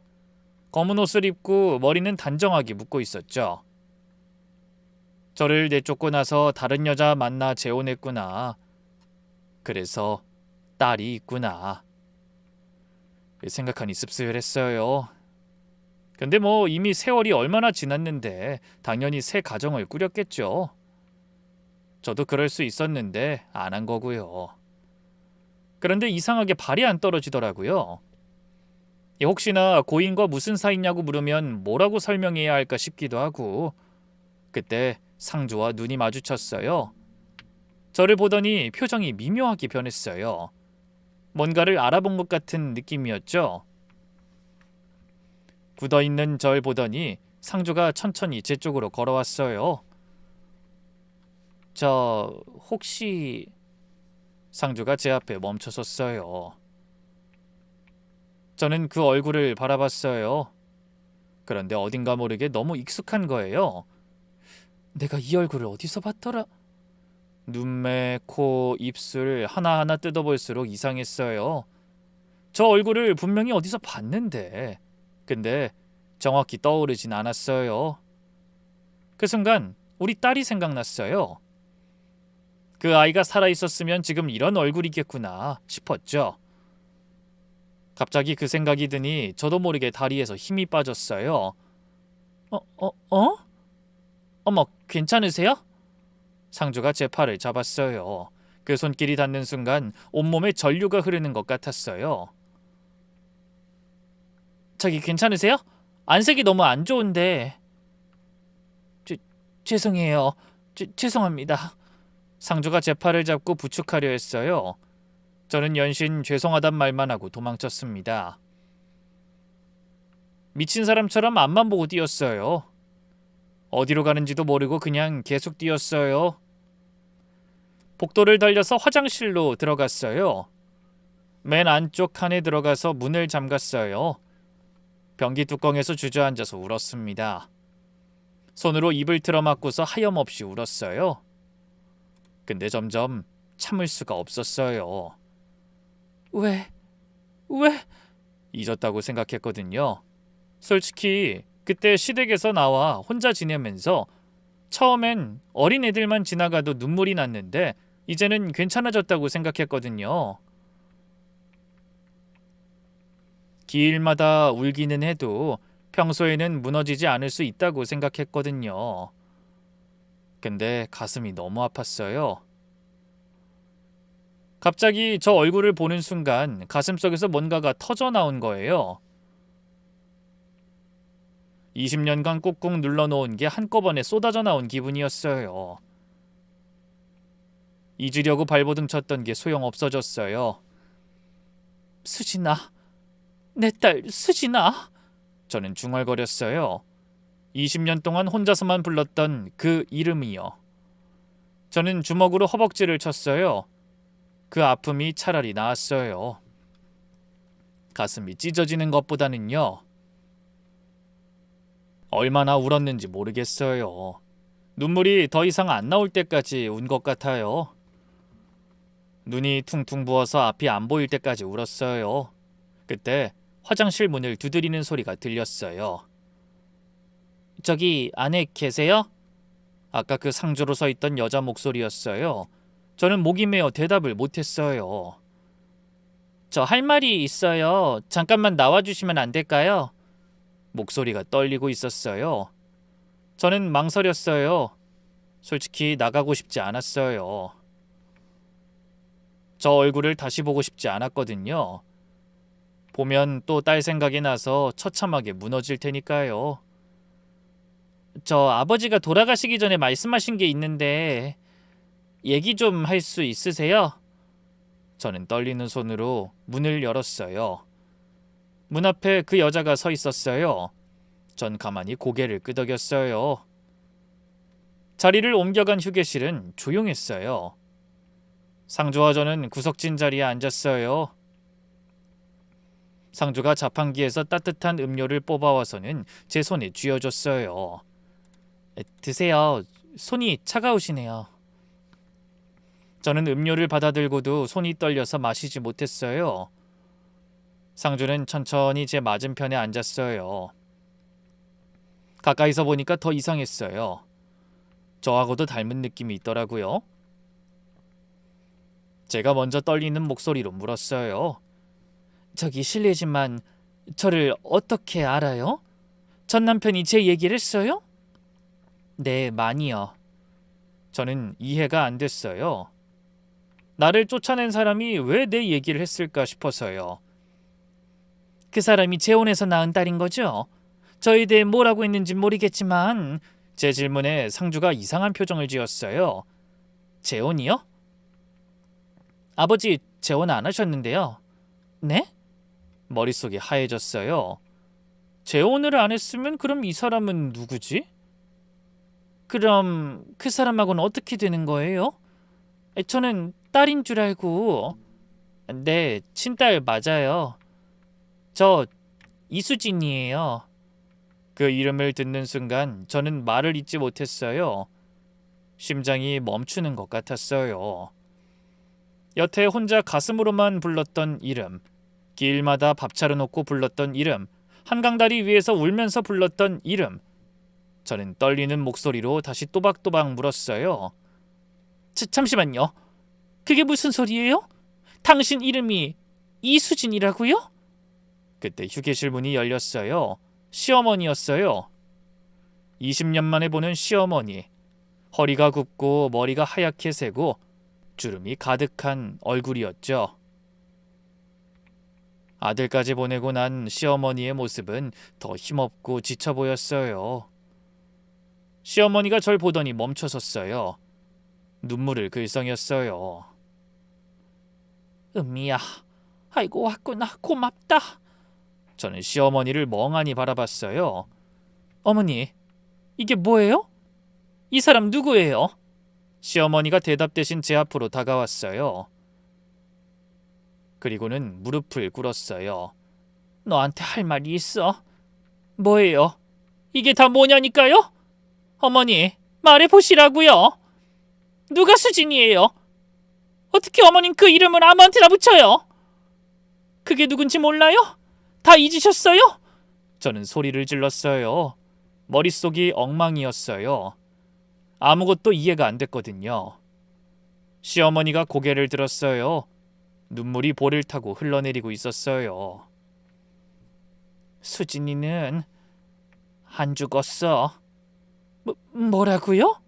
검은 옷을 입고 머리는 단정하게 묶고 있었죠. 저를 내쫓고 나서 다른 여자 만나 재혼했구나. 그래서 딸이 있구나. 생각하니 씁쓸했어요. 근데 이미 세월이 얼마나 지났는데 당연히 새 가정을 꾸렸겠죠. 저도 그럴 수 있었는데 안 한 거고요. 그런데 이상하게 발이 안 떨어지더라고요. 혹시나 고인과 무슨 사이냐고 물으면 뭐라고 설명해야 할까 싶기도 하고 그때 상주와 눈이 마주쳤어요. 저를 보더니 표정이 미묘하게 변했어요. 뭔가를 알아본 것 같은 느낌이었죠. 굳어있는 절 보더니 상주가 천천히 제 쪽으로 걸어왔어요. 혹시... 상주가 제 앞에 멈춰섰어요. 저는 그 얼굴을 바라봤어요. 그런데 어딘가 모르게 너무 익숙한 거예요. 내가 이 얼굴을 어디서 봤더라? 눈매, 코, 입술 하나하나 뜯어볼수록 이상했어요. 저 얼굴을 분명히 어디서 봤는데 근데 정확히 떠오르진 않았어요. 그 순간 우리 딸이 생각났어요. 그 아이가 살아있었으면 지금 이런 얼굴이겠구나 싶었죠. 갑자기 그 생각이 드니 저도 모르게 다리에서 힘이 빠졌어요. 어머, 괜찮으세요? 상주가 제 팔을 잡았어요. 그 손길이 닿는 순간 온몸에 전류가 흐르는 것 같았어요. 저기 괜찮으세요? 안색이 너무 안 좋은데. 죄송해요. 죄송합니다. 상주가 제 팔을 잡고 부축하려 했어요. 저는 연신 죄송하단 말만 하고 도망쳤습니다. 미친 사람처럼 앞만 보고 뛰었어요. 어디로 가는지도 모르고 그냥 계속 뛰었어요. 복도를 달려서 화장실로 들어갔어요. 맨 안쪽 칸에 들어가서 문을 잠갔어요. 변기 뚜껑에서 주저앉아서 울었습니다. 손으로 입을 틀어막고서 하염없이 울었어요. 근데 점점 참을 수가 없었어요. 왜? 잊었다고 생각했거든요. 솔직히 그때 시댁에서 나와 혼자 지내면서 처음엔 어린애들만 지나가도 눈물이 났는데 이제는 괜찮아졌다고 생각했거든요. 기일마다 울기는 해도 평소에는 무너지지 않을 수 있다고 생각했거든요. 근데 가슴이 너무 아팠어요. 갑자기 저 얼굴을 보는 순간 가슴속에서 뭔가가 터져 나온 거예요. 20년간 꾹꾹 눌러놓은 게 한꺼번에 쏟아져 나온 기분이었어요. 잊으려고 발버둥 쳤던 게 소용없어졌어요. 수진아, 내 딸 수진아. 저는 중얼거렸어요. 20년 동안 혼자서만 불렀던 그 이름이요. 저는 주먹으로 허벅지를 쳤어요. 그 아픔이 차라리 나았어요. 가슴이 찢어지는 것보다는요. 얼마나 울었는지 모르겠어요. 눈물이 더 이상 안 나올 때까지 운 것 같아요. 눈이 퉁퉁 부어서 앞이 안 보일 때까지 울었어요. 그때 화장실 문을 두드리는 소리가 들렸어요. 저기 안에 계세요? 아까 그 상주로 서 있던 여자 목소리였어요. 저는 목이 메어 대답을 못했어요. 저 할 말이 있어요. 잠깐만 나와주시면 안 될까요? 목소리가 떨리고 있었어요. 저는 망설였어요. 솔직히 나가고 싶지 않았어요. 저 얼굴을 다시 보고 싶지 않았거든요. 보면 또 딸 생각이 나서 처참하게 무너질 테니까요. 저 아버지가 돌아가시기 전에 말씀하신 게 있는데 얘기 좀 할 수 있으세요? 저는 떨리는 손으로 문을 열었어요. 문 앞에 그 여자가 서 있었어요. 전 가만히 고개를 끄덕였어요. 자리를 옮겨간 휴게실은 조용했어요. 상주와 저는 구석진 자리에 앉았어요. 상주가 자판기에서 따뜻한 음료를 뽑아와서는 제 손에 쥐어줬어요. 드세요. 손이 차가우시네요. 저는 음료를 받아들고도 손이 떨려서 마시지 못했어요. 상주는 천천히 제 맞은편에 앉았어요. 가까이서 보니까 더 이상했어요. 저하고도 닮은 느낌이 있더라고요. 제가 먼저 떨리는 목소리로 물었어요. 저기 실례지만 저를 어떻게 알아요? 전 남편이 제 얘기를 했어요? 네, 많이요. 저는 이해가 안 됐어요. 나를 쫓아낸 사람이 왜 내 얘기를 했을까 싶어서요. 그 사람이 재혼해서 낳은 딸인 거죠? 저에 대해 뭐라고 했는지 모르겠지만 제 질문에 상주가 이상한 표정을 지었어요. 재혼이요? 아버지 재혼 안 하셨는데요. 네? 머릿속이 하얘졌어요. 재혼을 안 했으면 그럼 이 사람은 누구지? 그럼 그 사람하고는 어떻게 되는 거예요? 저는 딸인 줄 알고. 네, 친딸 맞아요. 저 이수진이에요. 그 이름을 듣는 순간 저는 말을 잇지 못했어요. 심장이 멈추는 것 같았어요. 여태 혼자 가슴으로만 불렀던 이름, 길마다 밥 차려놓고 불렀던 이름, 한강다리 위에서 울면서 불렀던 이름. 저는 떨리는 목소리로 다시 또박또박 물었어요. 잠시만요. 그게 무슨 소리예요? 당신 이름이 이수진이라고요? 그때 휴게실 문이 열렸어요. 시어머니였어요. 20년 만에 보는 시어머니. 허리가 굽고 머리가 하얗게 새고 주름이 가득한 얼굴이었죠. 아들까지 보내고 난 시어머니의 모습은 더 힘없고 지쳐 보였어요. 시어머니가 절 보더니 멈춰섰어요. 눈물을 글썽였어요. 은미야, 아이고 왔구나. 고맙다. 저는 시어머니를 멍하니 바라봤어요. 어머니, 이게 뭐예요? 이 사람 누구예요? 시어머니가 대답 대신 제 앞으로 다가왔어요. 그리고는 무릎을 꿇었어요. 너한테 할 말이 있어. 뭐예요? 이게 다 뭐냐니까요? 어머니, 말해보시라고요. 누가 수진이에요? 어떻게 어머님 그 이름을 아무한테나 붙여요? 그게 누군지 몰라요? 다 잊으셨어요? 저는 소리를 질렀어요. 머릿속이 엉망이었어요. 아무것도 이해가 안 됐거든요. 시어머니가 고개를 들었어요. 눈물이 볼을 타고 흘러내리고 있었어요. 수진이는 안 죽었어. 뭐라고요?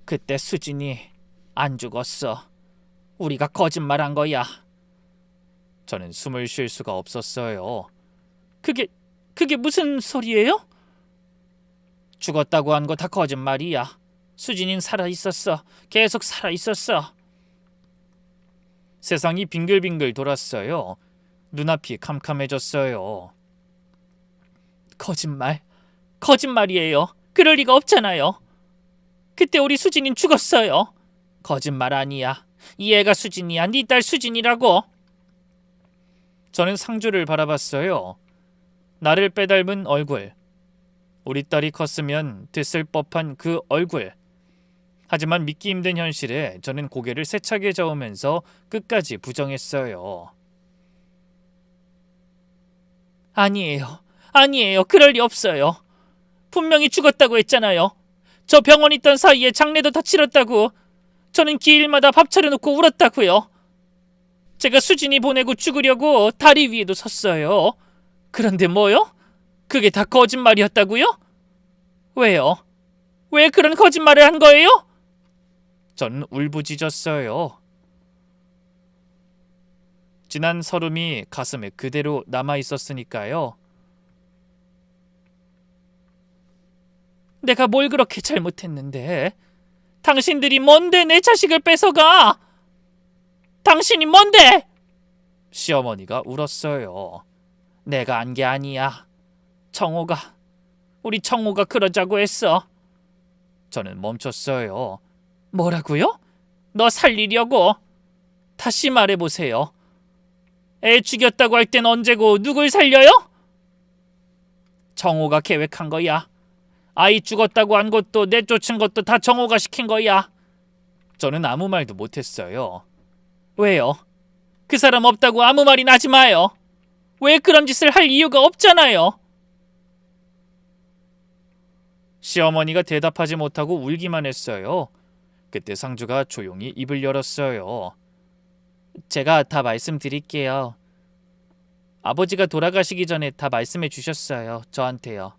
그때 수진이 안 죽었어. 우리가 거짓말한 거야. 저는 숨을 쉴 수가 없었어요. 그게 무슨 소리예요? 죽었다고 한 거 다 거짓말이야. 수진이는 살아있었어. 계속 살아있었어. 세상이 빙글빙글 돌았어요. 눈앞이 캄캄해졌어요. 거짓말이에요. 그럴 리가 없잖아요. 그때 우리 수진이는 죽었어요. 거짓말 아니야. 이 애가 수진이야. 네 딸 수진이라고. 저는 상주를 바라봤어요. 나를 빼닮은 얼굴. 우리 딸이 컸으면 됐을 법한 그 얼굴. 하지만 믿기 힘든 현실에 저는 고개를 세차게 저으면서 끝까지 부정했어요. 아니에요. 그럴 리 없어요. 분명히 죽었다고 했잖아요. 저 병원 있던 사이에 장례도 다 치렀다고. 저는 길마다 밥 차려놓고 울었다고요. 제가 수진이 보내고 죽으려고 다리 위에도 섰어요. 그런데 뭐요? 그게 다 거짓말이었다고요? 왜요? 왜 그런 거짓말을 한 거예요? 전 울부짖었어요. 진한 설움이 가슴에 그대로 남아있었으니까요. 내가 뭘 그렇게 잘못했는데? 당신들이 뭔데 내 자식을 뺏어가? 당신이 뭔데? 시어머니가 울었어요. 내가 한 게 아니야. 우리 청호가 그러자고 했어. 저는 멈췄어요. 뭐라고요? 너 살리려고? 다시 말해보세요. 애 죽였다고 할 땐 언제고 누굴 살려요? 정호가 계획한 거야. 아이 죽었다고 한 것도 내쫓은 것도 다 정호가 시킨 거야. 저는 아무 말도 못했어요. 왜요? 그 사람 없다고 아무 말이나 하지 마요. 왜 그런 짓을 할 이유가 없잖아요. 시어머니가 대답하지 못하고 울기만 했어요. 그때 상주가 조용히 입을 열었어요. 제가 다 말씀드릴게요. 아버지가 돌아가시기 전에 다 말씀해 주셨어요. 저한테요.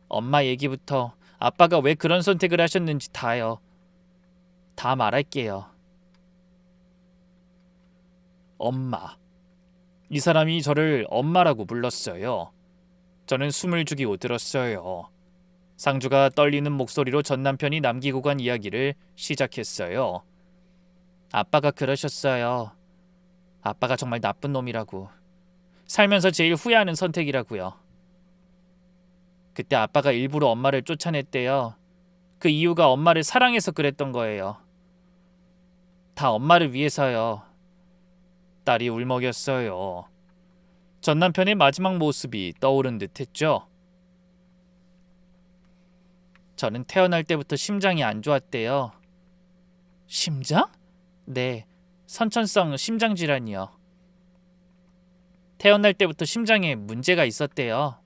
엄마 얘기부터 아빠가 왜 그런 선택을 하셨는지 다요. 다 말할게요. 엄마. 이 사람이 저를 엄마라고 불렀어요. 저는 숨을 죽이고 들었어요. 상주가 떨리는 목소리로 전 남편이 남기고 간 이야기를 시작했어요. 아빠가 그러셨어요. 아빠가 정말 나쁜 놈이라고. 살면서 제일 후회하는 선택이라고요. 그때 아빠가 일부러 엄마를 쫓아냈대요. 그 이유가 엄마를 사랑해서 그랬던 거예요. 다 엄마를 위해서요. 딸이 울먹였어요. 전 남편의 마지막 모습이 떠오른 듯 했죠. 저는 태어날 때부터 심장이 안 좋았대요. 심장? 네, 선천성 심장 질환이요. 태어날 때부터 심장에 문제가 있었대요.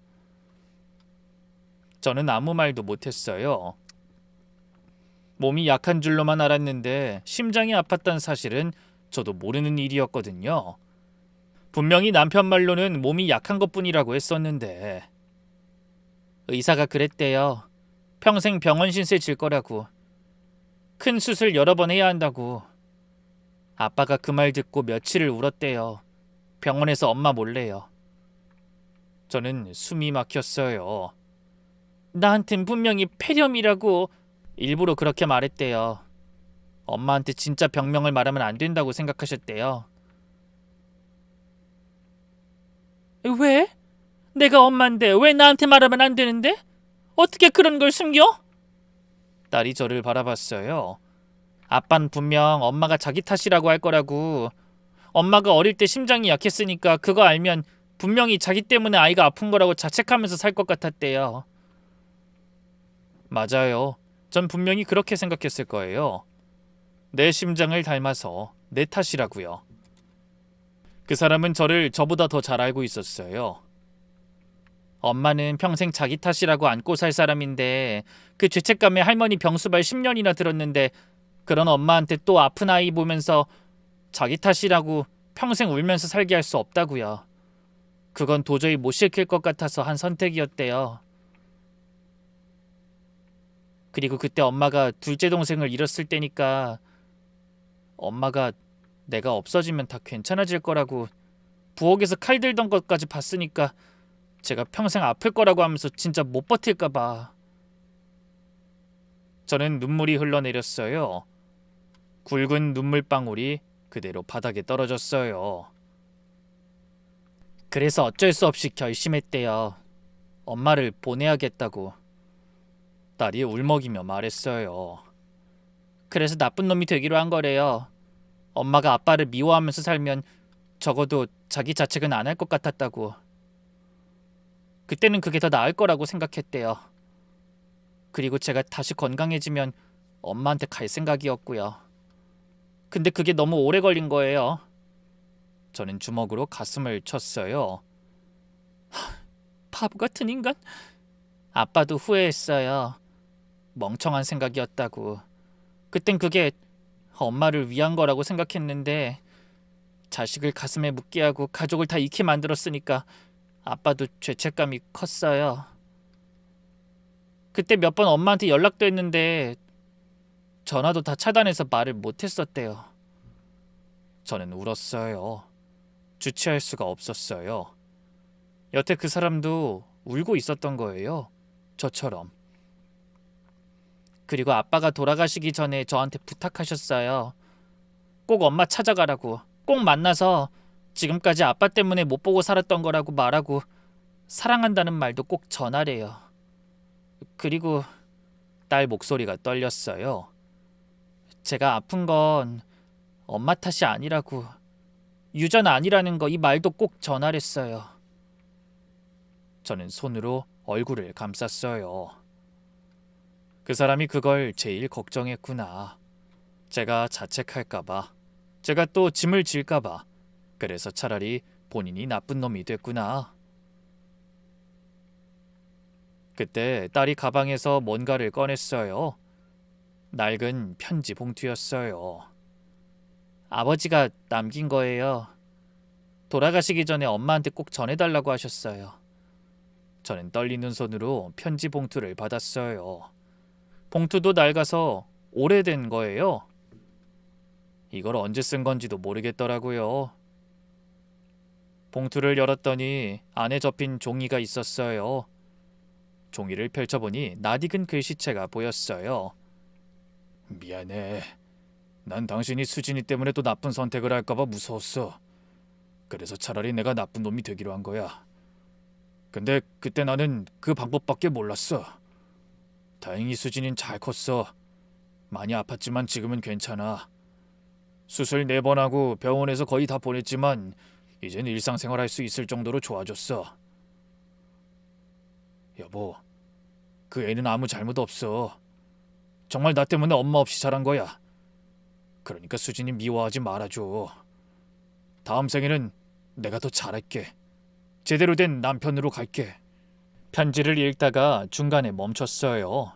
저는 아무 말도 못했어요. 몸이 약한 줄로만 알았는데 심장이 아팠다는 사실은 저도 모르는 일이었거든요. 분명히 남편 말로는 몸이 약한 것뿐이라고 했었는데 의사가 그랬대요. 평생 병원 신세 질 거라고. 큰 수술 여러 번 해야 한다고. 아빠가 그 말 듣고 며칠을 울었대요. 병원에서 엄마 몰래요. 저는 숨이 막혔어요. 나한텐 분명히 폐렴이라고 일부러 그렇게 말했대요. 엄마한테 진짜 병명을 말하면 안 된다고 생각하셨대요. 왜? 내가 엄마인데 왜 나한테 말하면 안 되는데? 어떻게 그런 걸 숨겨? 딸이 저를 바라봤어요. 아빤 분명 엄마가 자기 탓이라고 할 거라고. 엄마가 어릴 때 심장이 약했으니까 그거 알면 분명히 자기 때문에 아이가 아픈 거라고 자책하면서 살 것 같았대요. 맞아요. 전 분명히 그렇게 생각했을 거예요. 내 심장을 닮아서 내 탓이라고요. 그 사람은 저를 저보다 더 잘 알고 있었어요. 엄마는 평생 자기 탓이라고 안고 살 사람인데 그 죄책감에 할머니 병수발 10년이나 들었는데 그런 엄마한테 또 아픈 아이 보면서 자기 탓이라고 평생 울면서 살게 할 수 없다고요. 그건 도저히 못 시킬 것 같아서 한 선택이었대요. 그리고 그때 엄마가 둘째 동생을 잃었을 때니까 엄마가 내가 없어지면 다 괜찮아질 거라고 부엌에서 칼 들던 것까지 봤으니까 제가 평생 아플 거라고 하면서 진짜 못 버틸까 봐. 저는 눈물이 흘러내렸어요. 굵은 눈물방울이 그대로 바닥에 떨어졌어요. 그래서 어쩔 수 없이 결심했대요. 엄마를 보내야겠다고. 딸이 울먹이며 말했어요. 그래서 나쁜 놈이 되기로 한 거래요. 엄마가 아빠를 미워하면서 살면 적어도 자기 자책은 안 할 것 같았다고. 그때는 그게 더 나을 거라고 생각했대요. 그리고 제가 다시 건강해지면 엄마한테 갈 생각이었고요. 근데 그게 너무 오래 걸린 거예요. 저는 주먹으로 가슴을 쳤어요. 바보 같은 인간. 아빠도 후회했어요. 멍청한 생각이었다고. 그땐 그게 엄마를 위한 거라고 생각했는데 자식을 가슴에 묻게 하고 가족을 다 잃게 만들었으니까 아빠도 죄책감이 컸어요. 그때 몇 번 엄마한테 연락도 했는데 전화도 다 차단해서 말을 못했었대요. 저는 울었어요. 주체할 수가 없었어요. 여태 그 사람도 울고 있었던 거예요. 저처럼. 그리고 아빠가 돌아가시기 전에 저한테 부탁하셨어요. 꼭 엄마 찾아가라고. 꼭 만나서 지금까지 아빠 때문에 못 보고 살았던 거라고 말하고 사랑한다는 말도 꼭 전하래요. 그리고 딸 목소리가 떨렸어요. 제가 아픈 건 엄마 탓이 아니라고, 유전 아니라는 거 이 말도 꼭 전하랬어요. 저는 손으로 얼굴을 감쌌어요. 그 사람이 그걸 제일 걱정했구나. 제가 자책할까봐, 제가 또 짐을 질까봐. 그래서 차라리 본인이 나쁜 놈이 됐구나. 그때 딸이 가방에서 뭔가를 꺼냈어요. 낡은 편지 봉투였어요. 아버지가 남긴 거예요. 돌아가시기 전에 엄마한테 꼭 전해달라고 하셨어요. 저는 떨리는 손으로 편지 봉투를 받았어요. 봉투도 낡아서 오래된 거예요. 이걸 언제 쓴 건지도 모르겠더라고요. 봉투를 열었더니 안에 접힌 종이가 있었어요. 종이를 펼쳐보니 낯익은 글씨체가 보였어요. 미안해. 난 당신이 수진이 때문에 또 나쁜 선택을 할까봐 무서웠어. 그래서 차라리 내가 나쁜 놈이 되기로 한 거야. 근데 그때 나는 그 방법밖에 몰랐어. 다행히 수진이는 잘 컸어. 많이 아팠지만 지금은 괜찮아. 수술 4번 하고 병원에서 거의 다 보냈지만 이젠 일상생활 할 수 있을 정도로 좋아졌어. 여보, 그 애는 아무 잘못 없어. 정말 나 때문에 엄마 없이 자란 거야. 그러니까 수진이 미워하지 말아줘. 다음 생에는 내가 더 잘할게. 제대로 된 남편으로 갈게. 편지를 읽다가 중간에 멈췄어요.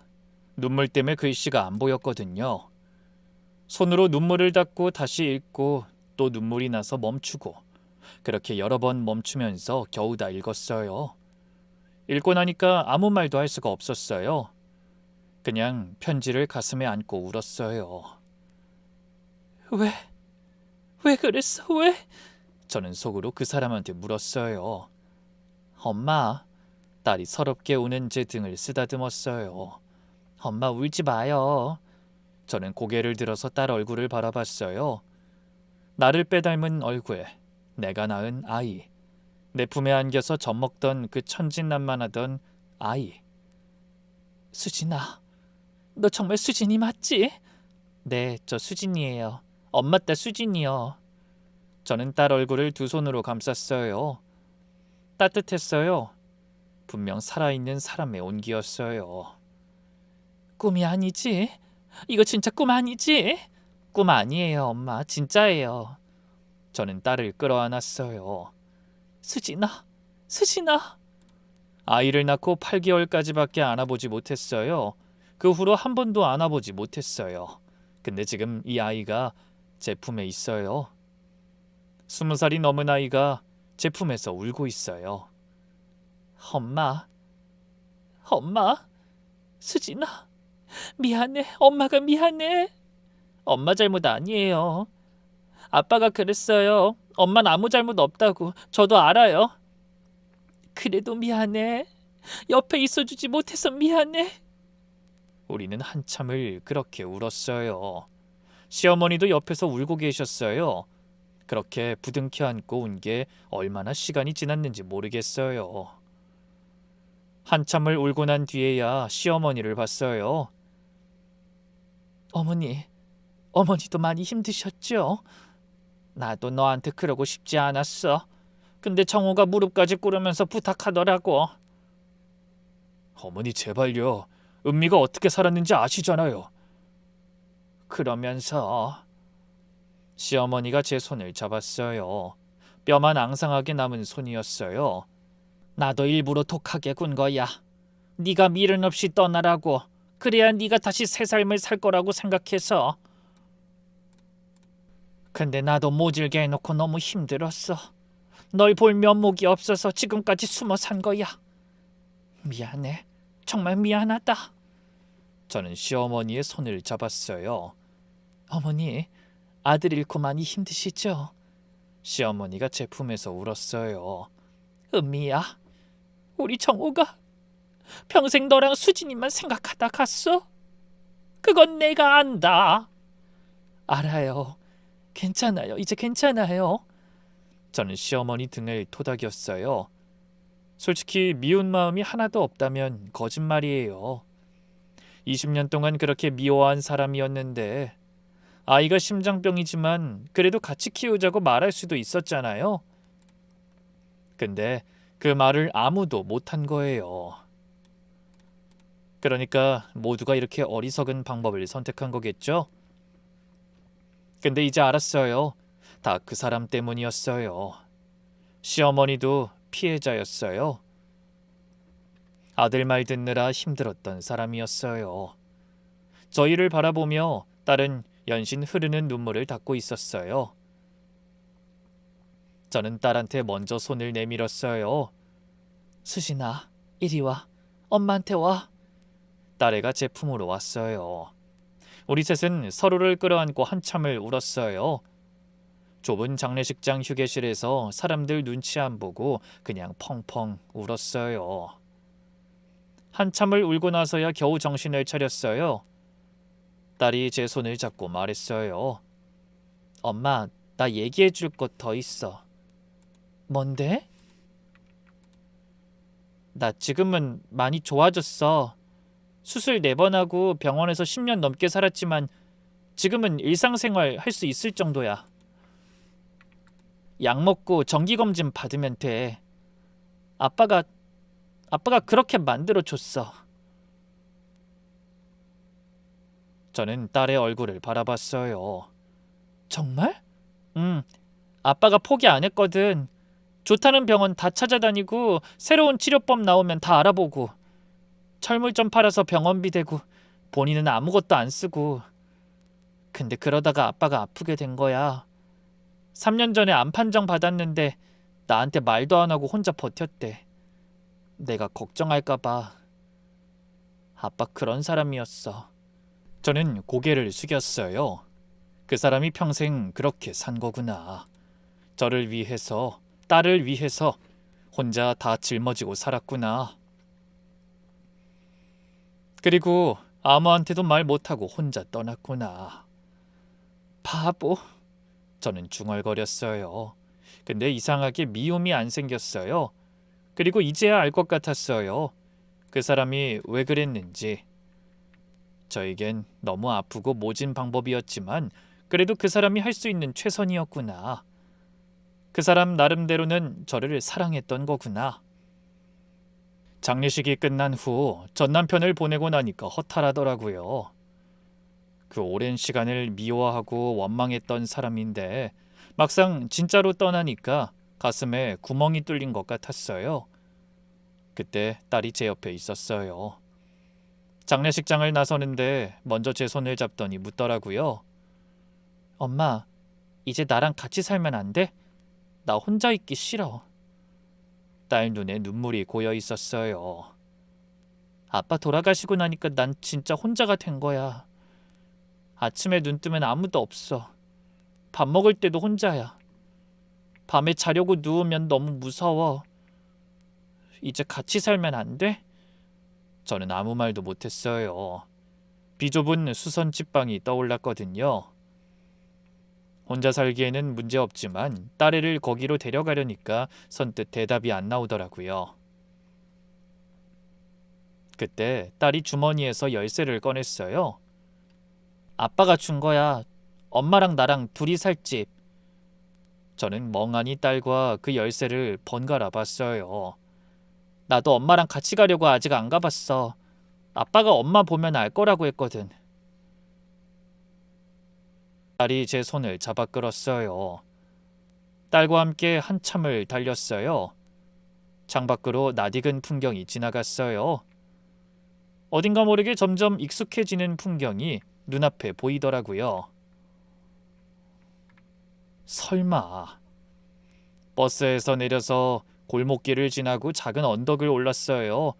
눈물 때문에 글씨가 안 보였거든요. 손으로 눈물을 닦고 다시 읽고 또 눈물이 나서 멈추고 그렇게 여러 번 멈추면서 겨우 다 읽었어요. 읽고 나니까 아무 말도 할 수가 없었어요. 그냥 편지를 가슴에 안고 울었어요. 왜? 왜 그랬어? 왜? 저는 속으로 그 사람한테 물었어요. 엄마, 딸이 서럽게 우는 제 등을 쓰다듬었어요. 엄마 울지 마요. 저는 고개를 들어서 딸 얼굴을 바라봤어요. 나를 빼닮은 얼굴, 내가 낳은 아이, 내 품에 안겨서 젖먹던 그 천진난만하던 아이. 수진아, 너 정말 수진이 맞지? 네, 저 수진이에요. 엄마 딸 수진이요. 저는 딸 얼굴을 두 손으로 감쌌어요. 따뜻했어요. 분명 살아있는 사람의 온기였어요. 꿈이 아니지? 이거 진짜 꿈 아니지? 꿈 아니에요, 엄마. 진짜예요. 저는 딸을 끌어안았어요. 수진아, 수진아. 아이를 낳고 8개월까지밖에 안아보지 못했어요. 그 후로 한 번도 안아보지 못했어요. 근데 지금 이 아이가 제 품에 있어요. 20살이 넘은 아이가 제 품에서 울고 있어요. 엄마, 엄마, 수진아, 미안해. 엄마가 미안해. 엄마 잘못 아니에요. 아빠가 그랬어요. 엄만 아무 잘못 없다고. 저도 알아요. 그래도 미안해. 옆에 있어주지 못해서 미안해. 우리는 한참을 그렇게 울었어요. 시어머니도 옆에서 울고 계셨어요. 그렇게 부둥켜 안고 운 게 얼마나 시간이 지났는지 모르겠어요. 한참을 울고 난 뒤에야 시어머니를 봤어요. 어머니도 많이 힘드셨죠? 나도 너한테 그러고 싶지 않았어. 근데 정우가 무릎까지 꿇으면서 부탁하더라고. 어머니 제발요. 은미가 어떻게 살았는지 아시잖아요. 그러면서 시어머니가 제 손을 잡았어요. 뼈만 앙상하게 남은 손이었어요. 나도 일부러 독하게 군 거야. 네가 미련 없이 떠나라고. 그래야 네가 다시 새 삶을 살 거라고 생각해서. 근데 나도 모질게 해놓고 너무 힘들었어. 널 볼 면목이 없어서 지금까지 숨어 산 거야. 미안해. 정말 미안하다. 저는 시어머니의 손을 잡았어요. 어머니, 아들 잃고 많이 힘드시죠? 시어머니가 제 품에서 울었어요. 은미야, 우리 정우가 평생 너랑 수진이만 생각하다 갔어? 그건 내가 안다. 알아요. 괜찮아요. 이제 괜찮아요. 저는 시어머니 등을 토닥였어요. 솔직히 미운 마음이 하나도 없다면 거짓말이에요. 20년 동안 그렇게 미워한 사람이었는데 아이가 심장병이지만 그래도 같이 키우자고 말할 수도 있었잖아요. 근데 그 말을 아무도 못한 거예요. 그러니까 모두가 이렇게 어리석은 방법을 선택한 거겠죠? 근데 이제 알았어요. 다 그 사람 때문이었어요. 시어머니도 피해자였어요. 아들 말 듣느라 힘들었던 사람이었어요. 저희를 바라보며 딸은 연신 흐르는 눈물을 닦고 있었어요. 저는 딸한테 먼저 손을 내밀었어요. 수진아, 이리 와. 엄마한테 와. 딸애가 제 품으로 왔어요. 우리 셋은 서로를 끌어안고 한참을 울었어요. 좁은 장례식장 휴게실에서 사람들 눈치 안 보고 그냥 펑펑 울었어요. 한참을 울고 나서야 겨우 정신을 차렸어요. 딸이 제 손을 잡고 말했어요. 엄마, 나 얘기해 줄 것 더 있어. 뭔데? 나 지금은 많이 좋아졌어. 수술 4번 하고 병원에서 10년 넘게 살았지만 지금은 일상생활 할 수 있을 정도야. 약 먹고 정기검진 받으면 돼. 아빠가 그렇게 만들어 줬어. 저는 딸의 얼굴을 바라봤어요. 정말? 응. 아빠가 포기 안 했거든. 좋다는 병원 다 찾아다니고 새로운 치료법 나오면 다 알아보고 철물점 팔아서 병원비 대고 본인은 아무것도 안 쓰고. 근데 그러다가 아빠가 아프게 된 거야. 3년 전에 암 판정 받았는데 나한테 말도 안 하고 혼자 버텼대. 내가 걱정할까 봐. 아빠 그런 사람이었어. 저는 고개를 숙였어요. 그 사람이 평생 그렇게 산 거구나. 저를 위해서, 딸을 위해서 혼자 다 짊어지고 살았구나. 그리고 아무한테도 말 못하고 혼자 떠났구나. 바보. 저는 중얼거렸어요. 근데 이상하게 미움이 안 생겼어요. 그리고 이제야 알 것 같았어요. 그 사람이 왜 그랬는지. 저에겐 너무 아프고 모진 방법이었지만 그래도 그 사람이 할 수 있는 최선이었구나. 그 사람 나름대로는 저를 사랑했던 거구나. 장례식이 끝난 후 전 남편을 보내고 나니까 허탈하더라고요. 그 오랜 시간을 미워하고 원망했던 사람인데 막상 진짜로 떠나니까 가슴에 구멍이 뚫린 것 같았어요. 그때 딸이 제 옆에 있었어요. 장례식장을 나서는데 먼저 제 손을 잡더니 묻더라고요. 엄마, 이제 나랑 같이 살면 안 돼? 나 혼자 있기 싫어. 딸 눈에 눈물이 고여 있었어요. 아빠 돌아가시고 나니까 난 진짜 혼자가 된 거야. 아침에 눈 뜨면 아무도 없어. 밥 먹을 때도 혼자야. 밤에 자려고 누우면 너무 무서워. 이제 같이 살면 안 돼? 저는 아무 말도 못했어요. 비좁은 수선집 방이 떠올랐거든요. 혼자 살기에는 문제없지만 딸애를 거기로 데려가려니까 선뜻 대답이 안 나오더라고요. 그때 딸이 주머니에서 열쇠를 꺼냈어요. 아빠가 준 거야. 엄마랑 나랑 둘이 살 집. 저는 멍하니 딸과 그 열쇠를 번갈아 봤어요. 나도 엄마랑 같이 가려고 아직 안 가봤어. 아빠가 엄마 보면 알 거라고 했거든. 딸이 제 손을 잡아 끌었어요. 딸과 함께 한참을 달렸어요. 창밖으로 낯익은 풍경이 지나갔어요. 어딘가 모르게 점점 익숙해지는 풍경이 눈앞에 보이더라고요. 설마. 버스에서 내려서 골목길을 지나고 작은 언덕을 올랐어요.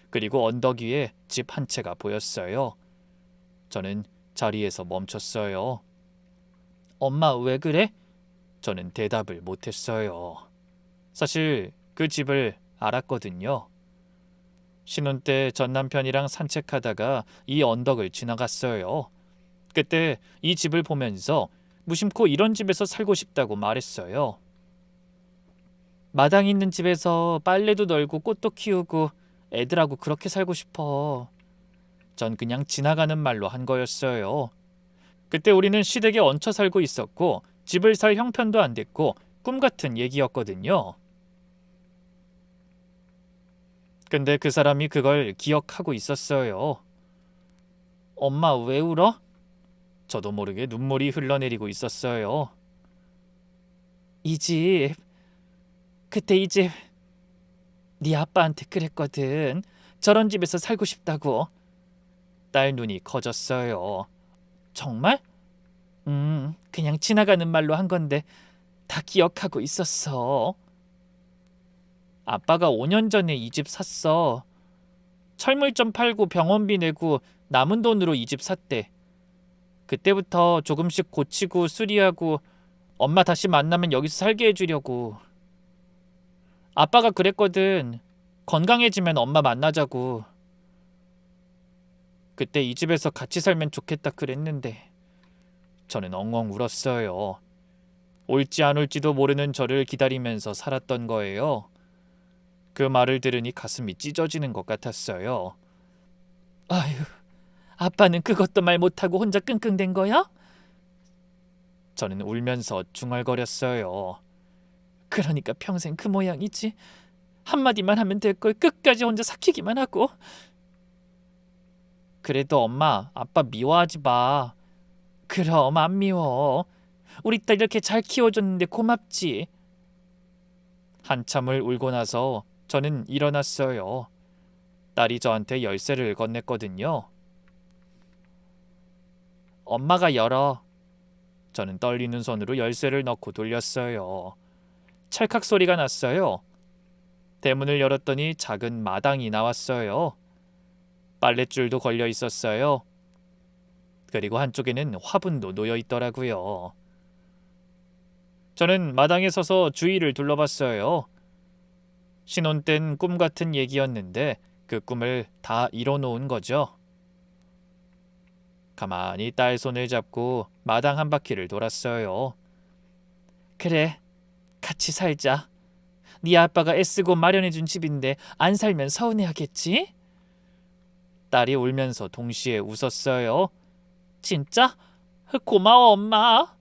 그리고 언덕 위에 집 한 채가 보였어요. 저는 자리에서 멈췄어요. 엄마 왜 그래? 저는 대답을 못했어요. 사실 그 집을 알았거든요. 신혼 때 전 남편이랑 산책하다가 이 언덕을 지나갔어요. 그때 이 집을 보면서 무심코 이런 집에서 살고 싶다고 말했어요. 마당 있는 집에서 빨래도 널고 꽃도 키우고 애들하고 그렇게 살고 싶어. 전 그냥 지나가는 말로 한 거였어요. 그때 우리는 시댁에 얹혀 살고 있었고 집을 살 형편도 안 됐고 꿈 같은 얘기였거든요. 근데 그 사람이 그걸 기억하고 있었어요. 엄마 왜 울어? 저도 모르게 눈물이 흘러내리고 있었어요. 이 집, 그때 이 집, 네 아빠한테 그랬거든. 저런 집에서 살고 싶다고. 딸 눈이 커졌어요. 정말? 그냥 지나가는 말로 한 건데 다 기억하고 있었어. 아빠가 5년 전에 이 집 샀어. 철물점 팔고 병원비 내고 남은 돈으로 이 집 샀대. 그때부터 조금씩 고치고 수리하고 엄마 다시 만나면 여기서 살게 해주려고. 아빠가 그랬거든. 건강해지면 엄마 만나자고. 그때 이 집에서 같이 살면 좋겠다 그랬는데. 저는 엉엉 울었어요. 올지 안 올지도 모르는 저를 기다리면서 살았던 거예요. 그 말을 들으니 가슴이 찢어지는 것 같았어요. 아휴, 아빠는 그것도 말 못하고 혼자 끙끙댄 거야? 저는 울면서 중얼거렸어요. 그러니까 평생 그 모양이지. 한마디만 하면 될 걸 끝까지 혼자 삭히기만 하고. 그래도 엄마, 아빠 미워하지 마. 그럼 안 미워. 우리 딸 이렇게 잘 키워줬는데 고맙지. 한참을 울고 나서 저는 일어났어요. 딸이 저한테 열쇠를 건넸거든요. 엄마가 열어. 저는 떨리는 손으로 열쇠를 넣고 돌렸어요. 찰칵 소리가 났어요. 대문을 열었더니 작은 마당이 나왔어요. 빨랫줄도 걸려 있었어요. 그리고 한쪽에는 화분도 놓여 있더라고요. 저는 마당에 서서 주위를 둘러봤어요. 신혼 땐 꿈 같은 얘기였는데 그 꿈을 다 이뤄놓은 거죠. 가만히 딸 손을 잡고 마당 한 바퀴를 돌았어요. 그래, 같이 살자. 네 아빠가 애쓰고 마련해준 집인데 안 살면 서운해하겠지? 딸이 울면서 동시에 웃었어요. 진짜? 고마워 엄마.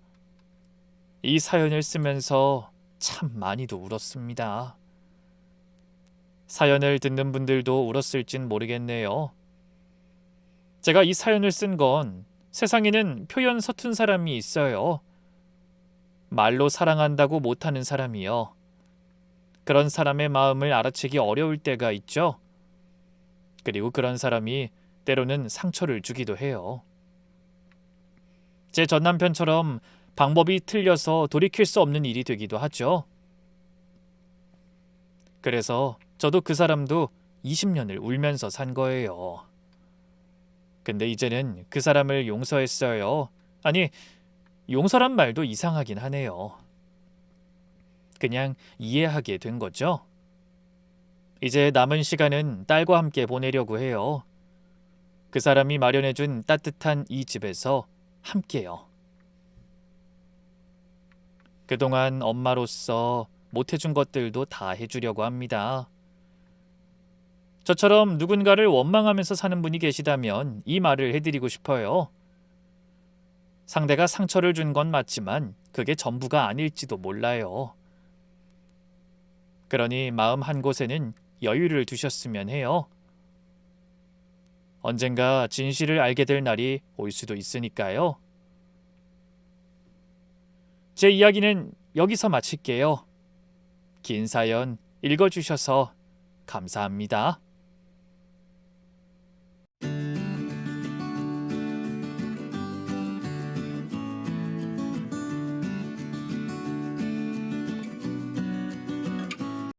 이 사연을 쓰면서 참 많이도 울었습니다. 사연을 듣는 분들도 울었을진 모르겠네요. 제가 이 사연을 쓴 건 세상에는 표현 서툰 사람이 있어요. 말로 사랑한다고 못하는 사람이요. 그런 사람의 마음을 알아채기 어려울 때가 있죠. 그리고 그런 사람이 때로는 상처를 주기도 해요. 제 전남편처럼 방법이 틀려서 돌이킬 수 없는 일이 되기도 하죠. 그래서 저도 그 사람도 20년을 울면서 산 거예요. 근데 이제는 그 사람을 용서했어요. 아니, 용서란 말도 이상하긴 하네요. 그냥 이해하게 된 거죠. 이제 남은 시간은 딸과 함께 보내려고 해요. 그 사람이 마련해준 따뜻한 이 집에서 함께요. 그동안 엄마로서 못해준 것들도 다 해주려고 합니다. 저처럼 누군가를 원망하면서 사는 분이 계시다면 이 말을 해드리고 싶어요. 상대가 상처를 준 건 맞지만 그게 전부가 아닐지도 몰라요. 그러니 마음 한 곳에는 여유를 두셨으면 해요. 언젠가 진실을 알게 될 날이 올 수도 있으니까요. 제 이야기는 여기서 마칠게요. 긴 사연 읽어주셔서 감사합니다.